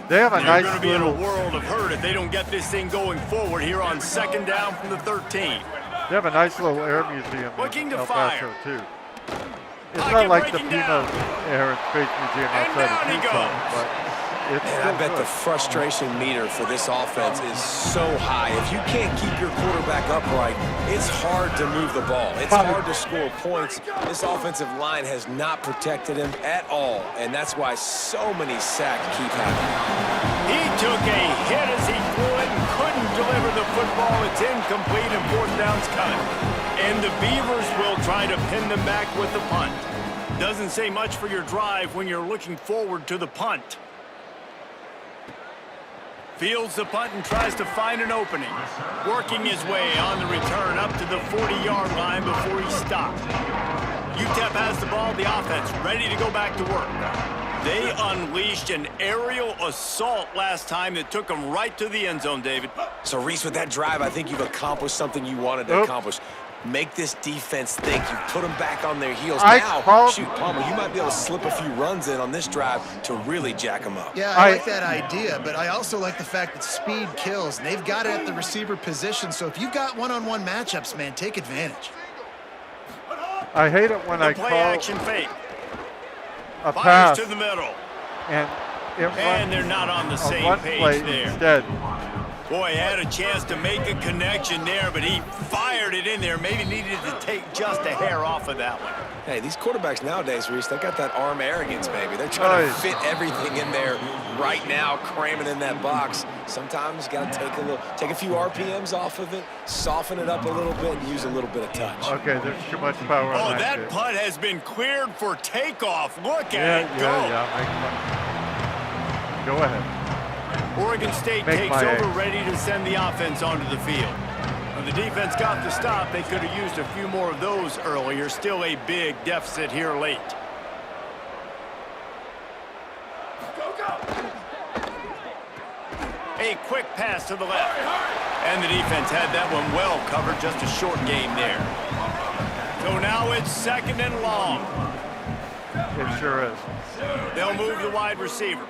A: They have a
B: They're
A: nice
B: going to be in a
A: little.
B: world of hurt if they don't get this thing going forward here on second down from the 13.
A: They have a nice little air museum
B: Looking
A: in
B: to
A: El
B: fire.
A: Paso too. It's
B: Pocket
A: not like the
B: breaking
A: Pima
B: down.
A: Air and Space Museum
B: And
A: outside
B: down
A: of
B: he
A: Tucson,
B: goes.
A: but it's
E: And I
A: still
E: bet
A: good.
E: the frustration meter for this offense is so high. If you can't keep your quarterback upright, it's hard to move the ball. It's hard to score points. This offensive line has not protected him at all, and that's why so many sacks keep happening.
B: He took a hit as he threw it and couldn't deliver the football. It's incomplete and fourth down's coming. And the Beavers will try to pin them back with the punt. Doesn't say much for your drive when you're looking forward to the punt. Fields the punt and tries to find an opening. Working his way on the return up to the 40-yard line before he stopped. UTEP has the ball, the offense ready to go back to work. They unleashed an aerial assault last time that took them right to the end zone, David.
E: So, Reese, with that drive, I think you've accomplished something you wanted to accomplish. Make this defense think. You put them back on their heels. Shoot, Palmer, you might be able to slip a few runs in on this drive to really jack them up.
D: Yeah, I like that idea, but I also like the fact that speed kills. And they've got it at the receiver position, so if you've got one-on-one matchups, man, take advantage.
A: I hate it when I
B: play
A: call
B: action fake.
A: a
B: Fires
A: pass
B: to the middle.
A: and it runs
B: And they're not on the
A: a
B: same
A: run
B: page
A: play
B: there.
A: instead.
B: Boy, had a chance to make a connection there, but he fired it in there. Maybe needed to take just a hair off of that one.
E: Hey, these quarterbacks nowadays, Reese, they got that arm arrogance, baby. They're trying to fit everything in there right now, cramming in that box. Sometimes you got to take a few RPMs off of it, soften it up a little bit, and use a little bit of touch.
A: Okay, there's too much power on
B: Oh, that
A: kid.
B: punt has been cleared for takeoff. Look at it go.
A: Yeah. Go ahead.
B: Oregon State takes over, ready to send the offense onto the field. When the defense got the stop, they could have used a few more of those earlier. Still a big deficit here late. A quick pass to the left. And the defense had that one well covered. Just a short game there. So now it's second and long.
A: It sure is.
B: They'll move the wide receiver.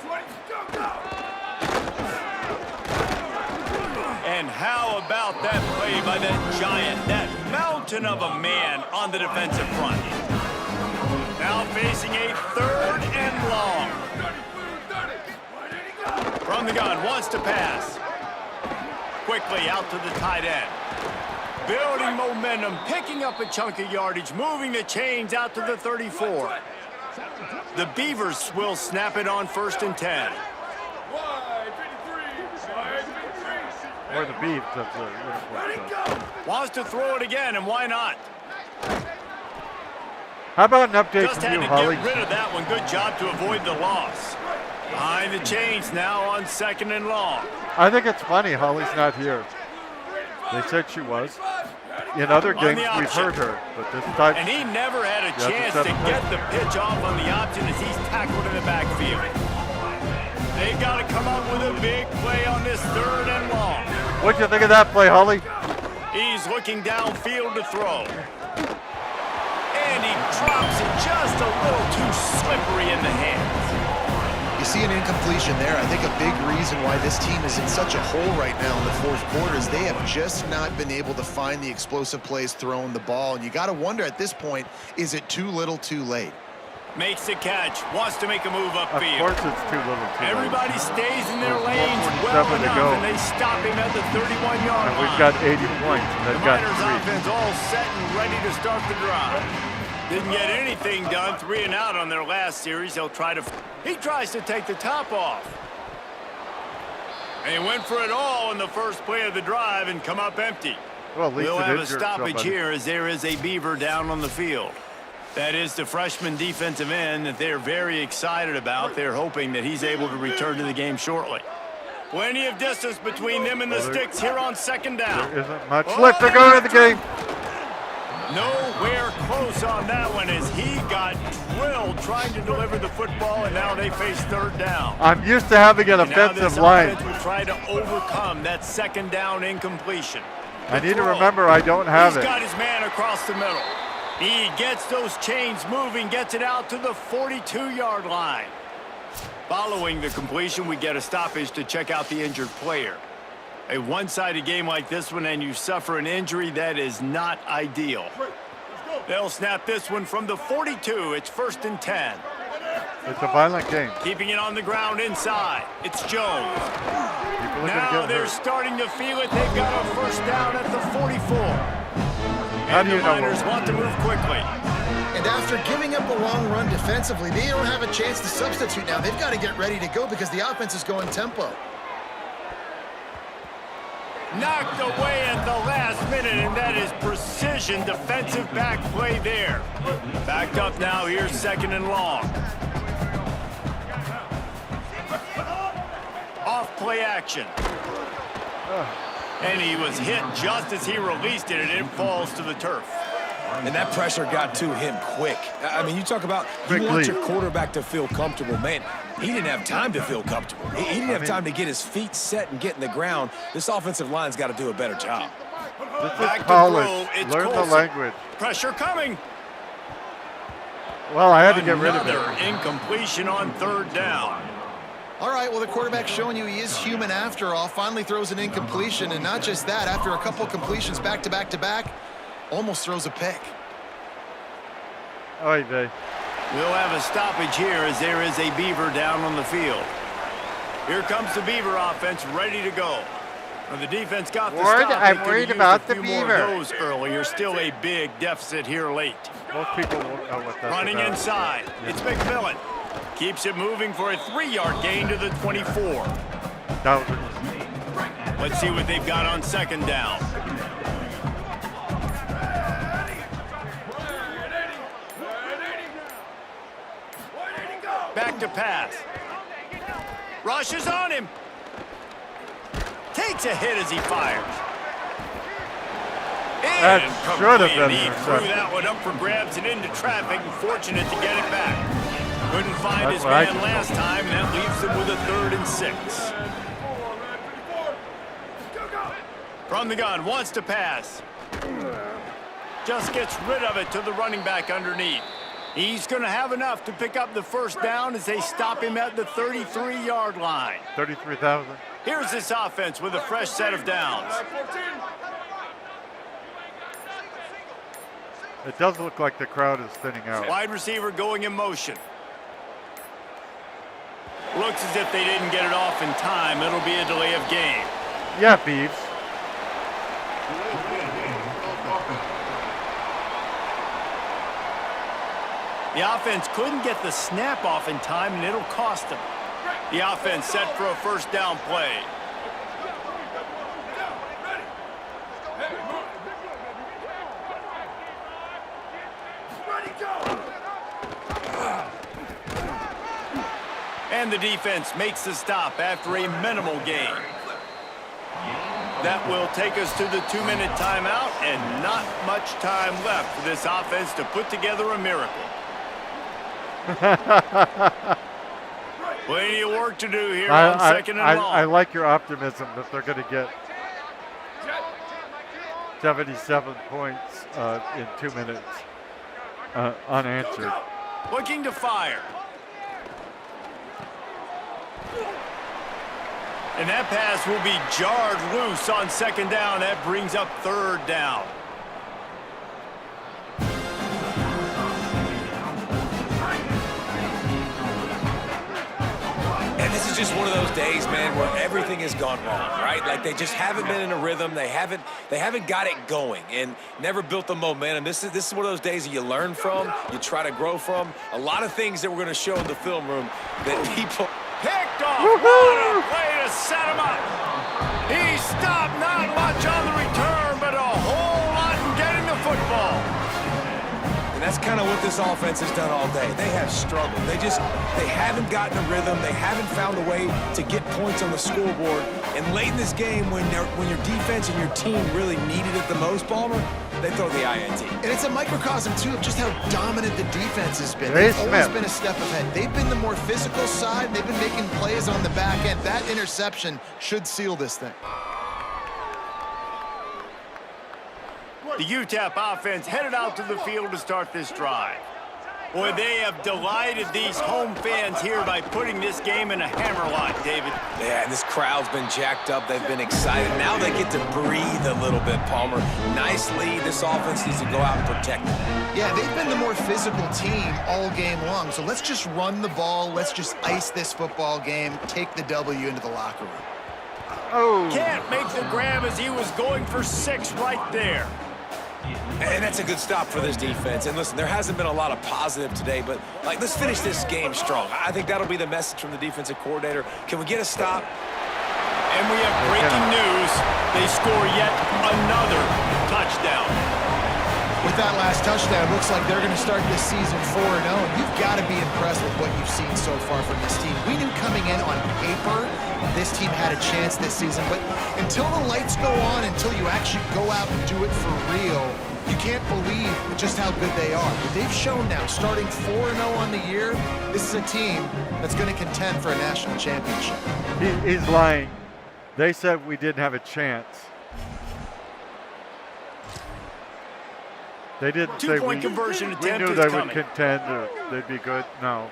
B: And how about that play by that giant, that mountain of a man on the defensive front? Now facing a third and long. From the gun, wants to pass. Quickly out to the tight end. Building momentum, picking up a chunk of yardage, moving the chains out to the 34. The Beavers will snap it on 1st and 10.
A: Or the Beavs, that's the uniform.
B: Wants to throw it again, and why not?
A: How about an update
B: Just
A: from
B: had
A: you,
B: to
A: Holly?
B: get rid of that one. Good job to avoid the loss. Behind the chains now on 2nd and long.
A: I think it's funny Holly's not here. They said she was. In other
B: On
A: games,
B: the
A: we've
B: option.
A: heard her, but this time,
B: And he never had a
A: Yeah,
B: chance
A: that's
B: to
A: a
B: get the pitch off on the option as he's tackled in the backfield. They've got to come up with a big play on this 3rd and long.
A: what'd you think of that play, Holly?
B: He's looking downfield to throw. And he drops it just a little too slippery in the hands.
D: You see an incompletion there. I think a big reason why this team is in such a hole right now in the 4th quarter is they have just not been able to find the explosive plays throwing the ball. And you got to wonder at this point, is it too little too late?
B: Makes the catch, wants to make a move
A: Of
B: upfield.
A: course it's too little too late.
B: Everybody stays in their
A: There's
B: lanes
A: 4:47
B: well
A: to
B: enough,
A: go.
B: and they stop him at the 31-yard
A: And
B: line.
A: we've got 80 points, and
B: The
A: they've got
B: Miners
A: 3.
B: offense all set and ready to start the drive. Didn't get anything done. 3 and out on their last series. He tries to take the top off. And he went for it all in the first play of the drive and come up empty.
A: Well, at least
B: We'll
A: it
B: have a
A: injured
B: stoppage
A: somebody.
B: here as there is a Beaver down on the field. That is the freshman defensive end that they're very excited about. They're hoping that he's able to return to the game shortly. Plenty of distance between them and the sticks here on second down.
A: There isn't much left to go in the game.
B: Nowhere close on that one as he got drilled trying to deliver the football, and now they face third down.
A: I'm used to having an
B: And now
A: offensive
B: this
A: line.
B: offense would try to overcome that second down incompletion.
A: I need to
B: Throw.
A: remember I don't have
B: He's
A: it.
B: got his man across the middle. He gets those chains moving, gets it out to the 42-yard line. Following the completion, we get a stoppage to check out the injured player. A one-sided game like this one and you suffer an injury, that is not ideal. They'll snap this one from the 42. It's 1st and 10.
A: It's a violent game.
B: Keeping it on the ground inside. It's Jones.
A: People are
B: Now
A: going to
B: they're
A: get hurt.
B: starting to feel it. They've got a first down at the 44.
A: How
B: And
A: do you
B: the
A: know?
B: Miners want to move quickly.
D: And after giving up a long run defensively, they don't have a chance to substitute now. They've got to get ready to go because the offense is going tempo.
B: Knocked away at the last minute, and that is precision defensive back play there. Backed up now, here's 2nd and long. Off play action. And he was hit just as he released it, and it falls to the turf.
E: And that pressure got to him quick. I mean, you talk about you
A: Quickly.
E: want your quarterback to feel comfortable. Man, he didn't have time to feel comfortable. He didn't have time to get his feet set and get in the ground. This offensive line's got to do a better job.
A: This is
B: Back to
A: college.
B: throw, it's
A: Learn the
B: Colson.
A: language.
B: Pressure coming.
A: Well, I had to get rid of
B: Another
A: it.
B: incompletion on 3rd down.
D: All right, well, the quarterback's showing you he is human after all. Finally throws an incompletion, and not just that, after a couple completions back to back to back, almost throws a pick.
A: Oy vey.
B: We'll have a stoppage here as there is a Beaver down on the field. Here comes the Beaver offense ready to go. Now, the defense got the
A: Ward,
B: stop.
A: I'm
B: They could've
A: worried
B: used
A: about
B: a
A: the
B: few more of
A: Beaver.
B: those earlier. Still a big deficit here late.
A: Most people won't know what that's
B: Running
A: about.
B: inside. It's McMillan. Keeps it moving for a 3-yard gain to the 24.
A: That was
B: Let's see what they've got on 2nd down. Back to pass. Rushes on him. Takes a hit as he fires.
A: That should have been
B: He
A: an
B: threw
A: interception.
B: that one up for grabs and into traffic, and fortunate to get it back. Couldn't find
A: That's
B: his
A: what I
B: man
A: can
B: last time, and that leaves him with a 3rd and 6. From the gun, wants to pass. Just gets rid of it to the running back underneath. He's going to have enough to pick up the first down as they stop him at the 33-yard line.
A: 33,000.
B: Here's this offense with a fresh set of downs.
A: It does look like the crowd is thinning out.
B: Wide receiver going in motion. Looks as if they didn't get it off in time. It'll be a delay of game.
A: Yeah, Beavs.
B: The offense couldn't get the snap off in time, and it'll cost them. The offense set for a first down play. And the defense makes the stop after a minimal gain. That will take us to the 2-minute timeout, and not much time left for this offense to put together a miracle. Plenty of work to do here on 2nd and long.
A: I like your optimism that they're going to get 77 points in 2 minutes unanswered.
B: Looking to fire. And that pass will be jarred loose on 2nd down. That brings up 3rd down.
E: And this is just one of those days, man, where everything has gone wrong, right? Like they just haven't been in a rhythm. They haven't got it going and never built the momentum. This is one of those days that you learn from, you try to grow from. A lot of things that we're going to show in the film room that people
B: Picked off. What a play to set him up. He stopped not much on the return, but a whole lot in getting the football.
E: And that's kind of what this offense has done all day. They have struggled. They haven't gotten a rhythm. They haven't found a way to get points on the scoreboard. And late in this game, when your defense and your team really needed it the most, Palmer, they throw the INT.
D: And it's a microcosm, too, of just how dominant the defense has been.
A: Ray
D: They've always
A: Smith.
D: been a step ahead. They've been the more physical side. They've been making plays on the back end. That interception should seal this thing.
B: The UTEP offense headed out to the field to start this drive. Boy, they have delighted these home fans here by putting this game in a hammerlock, David.
E: Yeah, and this crowd's been jacked up. They've been excited. Now they get to breathe a little bit, Palmer. Nice lead. This offense needs to go out and protect it.
D: Yeah, they've been the more physical team all game long. So let's just run the ball. Let's just ice this football game, take the W into the locker room.
A: Oh.
B: Can't make the grab as he was going for 6 right there.
E: And that's a good stop for this defense. And listen, there hasn't been a lot of positive today, but let's finish this game strong. I think that'll be the message from the defensive coordinator. Can we get a stop?
B: And we have breaking news. They score yet another touchdown.
D: With that last touchdown, it looks like they're going to start this season 4-0. You've got to be impressed with what you've seen so far from this team. We knew coming in on paper this team had a chance this season, but until the lights go on, until you actually go out and do it for real, you can't believe just how good they are. But they've shown now, starting 4-0 on the year, this is a team that's going to contend for a national championship.
A: He's lying. They said we didn't have a chance. They didn't say
B: Two-point conversion
A: we
B: attempt
A: knew
B: is
A: they
B: coming.
A: would contend or they'd be good. No.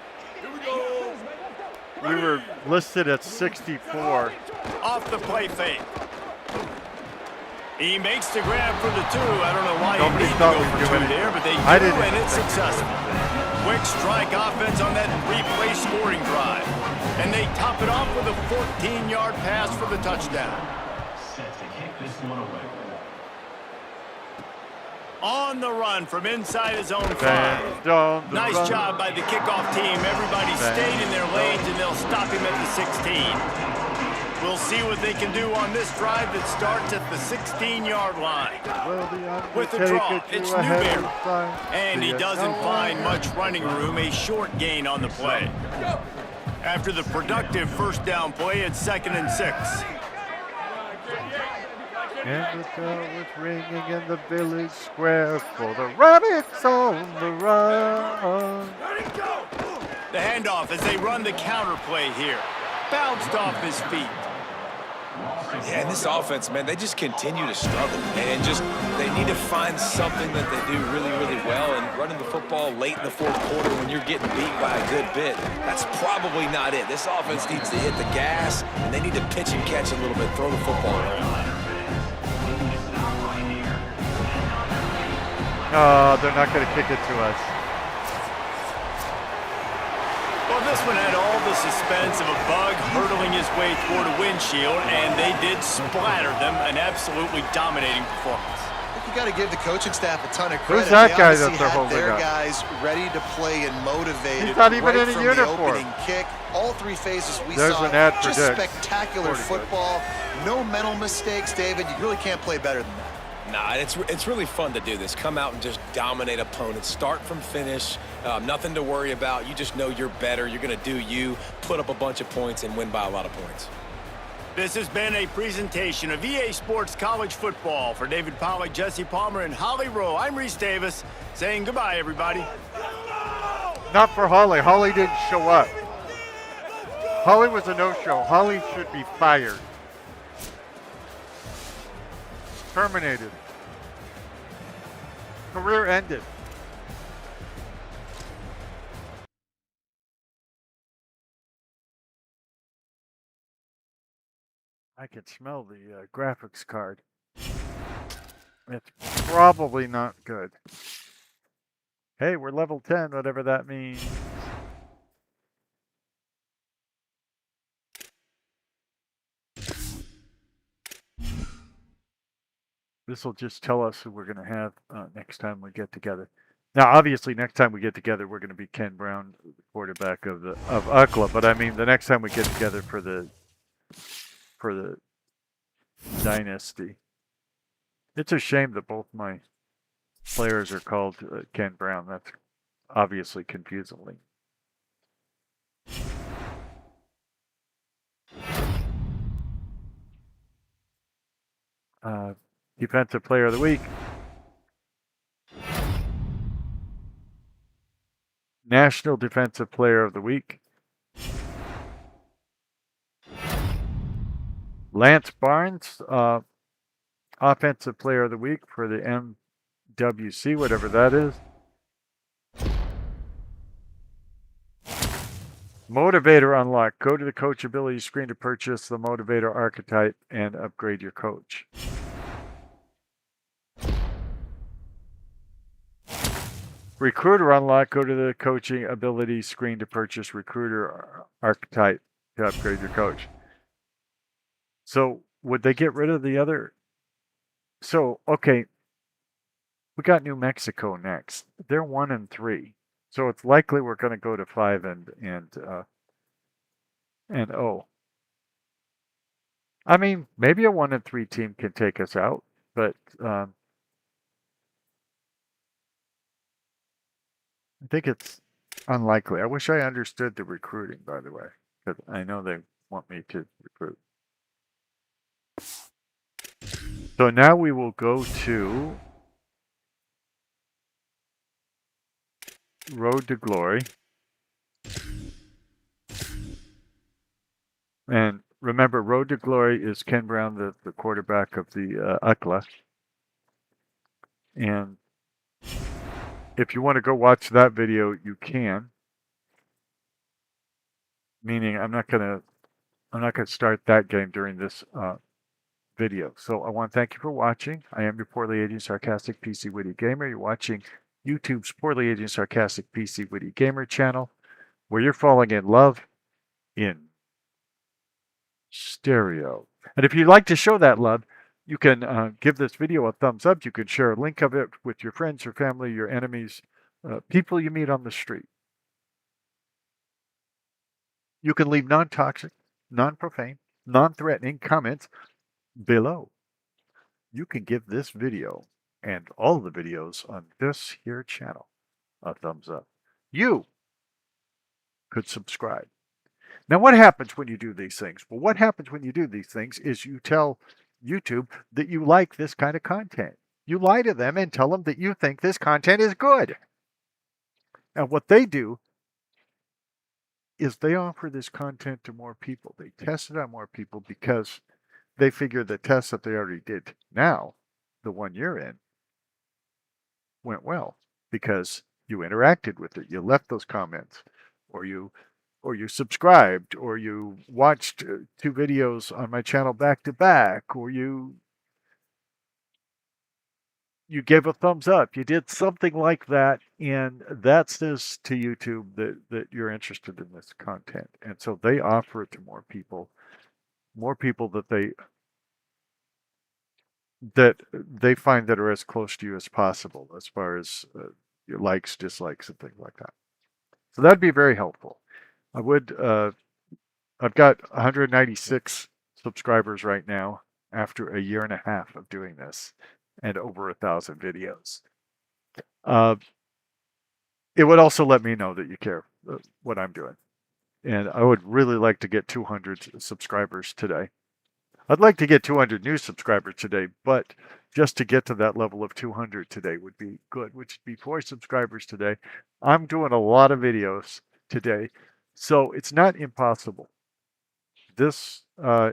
A: We were listed at 64.
B: Off the play fake. He makes the grab for the 2. I don't know why
A: Nobody
B: he didn't
A: thought
B: go
A: we'd
B: for
A: do
B: 2
A: anything.
B: there, but they
A: I
B: do,
A: didn't
B: and it's
A: think so.
B: successful. Quick strike offense on that replay scoring drive. And they top it off with a 14-yard pass for the touchdown.
F: Set to kick this one away.
B: On the run from inside his own 5.
A: Bend on the
B: Nice
A: run.
B: job by the kickoff team. Everybody stayed in their lanes, and they'll stop him at the 16. We'll see what they can do on this drive that starts at the 16-yard line. With the draw, it's Newberry. And he doesn't find much running room, a short gain on the play. After the productive first down play, it's 2nd and 6.
A: And the bell was ringing in the village square for the rabbits on the run.
B: The handoff as they run the counter play here. Bounced off his feet.
E: Yeah, and this offense, man, they just continue to struggle. And they need to find something that they do really, really well. And running the football late in the 4th quarter when you're getting beat by a good bit, that's probably not it. This offense needs to hit the gas, and they need to pitch and catch a little bit, throw the football around.
A: Oh, they're not going to kick it to us.
B: Well, this one had all the suspense of a bug hurtling his way toward a windshield, and they did splatter them. An absolutely dominating performance.
D: I think you got to give the coaching staff a ton of credit.
A: Who's that
D: They
A: guy
D: obviously
A: that they're
D: had
A: holding
D: their
A: up?
D: guys ready to play and motivated.
A: He's not even
D: right
A: in a
D: from
A: uniform.
D: the opening kick. All 3 phases we
A: There's
D: saw.
A: an ad for
D: Just
A: Dick.
D: spectacular
A: 40
D: football. No mental mistakes, David. You really can't play better than that.
E: Nah, it's really fun to do this. Come out and just dominate opponents. Start from finish. Nothing to worry about. You just know you're better. You're going to do you, put up a bunch of points, and win by a lot of points.
B: This has been a presentation of EA Sports College Football. For David Pollack, Jesse Palmer, and Holly Rowe, I'm Reese Davis saying goodbye, everybody.
A: Not for Holly. Holly didn't show up. Holly was a no-show. Holly should be fired. Terminated. Career ended. I can smell the graphics card. It's probably not good. Hey, we're level 10, whatever that means. This will just tell us who we're going to have next time we get together. Now, obviously, next time we get together, we're going to be Ken Brown, the quarterback of UCLA. But I mean, the next time we get together for the Dynasty. It's a shame that both my players are called Ken Brown. That's obviously confusing. Defensive Player of the Week. National Defensive Player of the Week. Lance Barnes, Offensive Player of the Week for the MWC, whatever that is. Motivator Unlock. Go to the coachability screen to purchase the Motivator archetype and upgrade your coach. Recruiter Unlock. Go to the coaching ability screen to purchase Recruiter archetype to upgrade your coach. So would they get rid of the other? So, okay, we got New Mexico next. They're 1-3. So it's likely we're going to go to 5-0. I mean, maybe a 1-3 team can take us out, but I think it's unlikely. I wish I understood the recruiting, by the way, because I know they want me to recruit. So now we will go to Road to Glory. And remember, Road to Glory is Ken Brown, the quarterback of the UCLA. And if you want to go watch that video, you can. Meaning, I'm not gonna start that game during this video. So I want to thank you for watching. I am your poorly aging sarcastic PC Witty gamer. You're watching YouTube's poorly aging sarcastic PC Witty gamer channel, where you're falling in love in stereo. And if you'd like to show that love, you can give this video a thumbs up. You can share a link of it with your friends, your family, your enemies, people you meet on the street. You can leave non-toxic, non-profane, non-threatening comments below. You can give this video and all the videos on this here channel a thumbs up. You could subscribe. Now, what happens when you do these things? Well, what happens when you do these things is you tell YouTube that you like this kind of content. You lie to them and tell them that you think this content is good. And what they do is they offer this content to more people. They test it on more people because they figure the test that they already did now, the one you're in, went well because you interacted with it. You left those comments, or you subscribed, or you watched 2 videos on my channel back to back, or you gave a thumbs up. You did something like that, and that says to YouTube that you're interested in this content. And so they offer it to more people that they find that are as close to you as possible as far as your likes, dislikes, and things like that. So that'd be very helpful. I've got 196 subscribers right now after a year and a half of doing this and over 1,000 videos. It would also let me know that you care what I'm doing. And I would really like to get 200 subscribers today. I'd like to get 200 new subscribers today, but just to get to that level of 200 today would be good, which would be 4 subscribers today. I'm doing a lot of videos today, so it's not impossible. This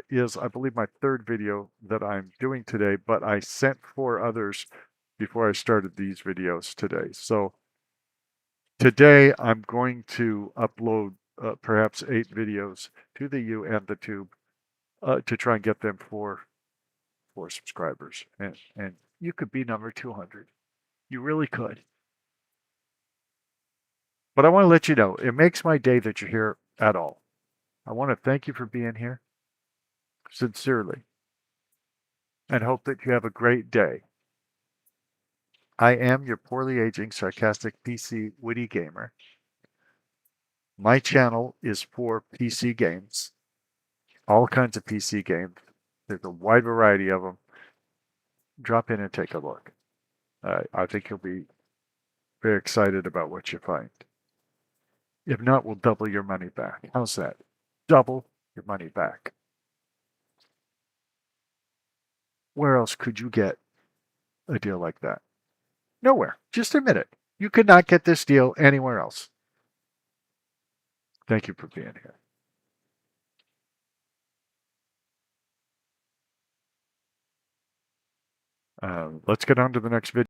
A: is, I believe, my 3rd video that I'm doing today, but I sent 4 others before I started these videos today. So today I'm going to upload perhaps 8 videos to the U and the Tube to try and get them 4 subscribers. And you could be number 200. You really could. But I want to let you know, it makes my day that you're here at all. I want to thank you for being here. Sincerely. and hope that you have a great day. I am your poorly aging, sarcastic PC Witty gamer. My channel is for PC games, all kinds of PC games. There's a wide variety of them. Drop in and take a look. I think you'll be very excited about what you find. If not, we'll double your money back. How's that? Double your money back. Where else could you get a deal like that? Nowhere. Just admit it. You could not get this deal anywhere else. Thank you for being here. Let's get on to the next video.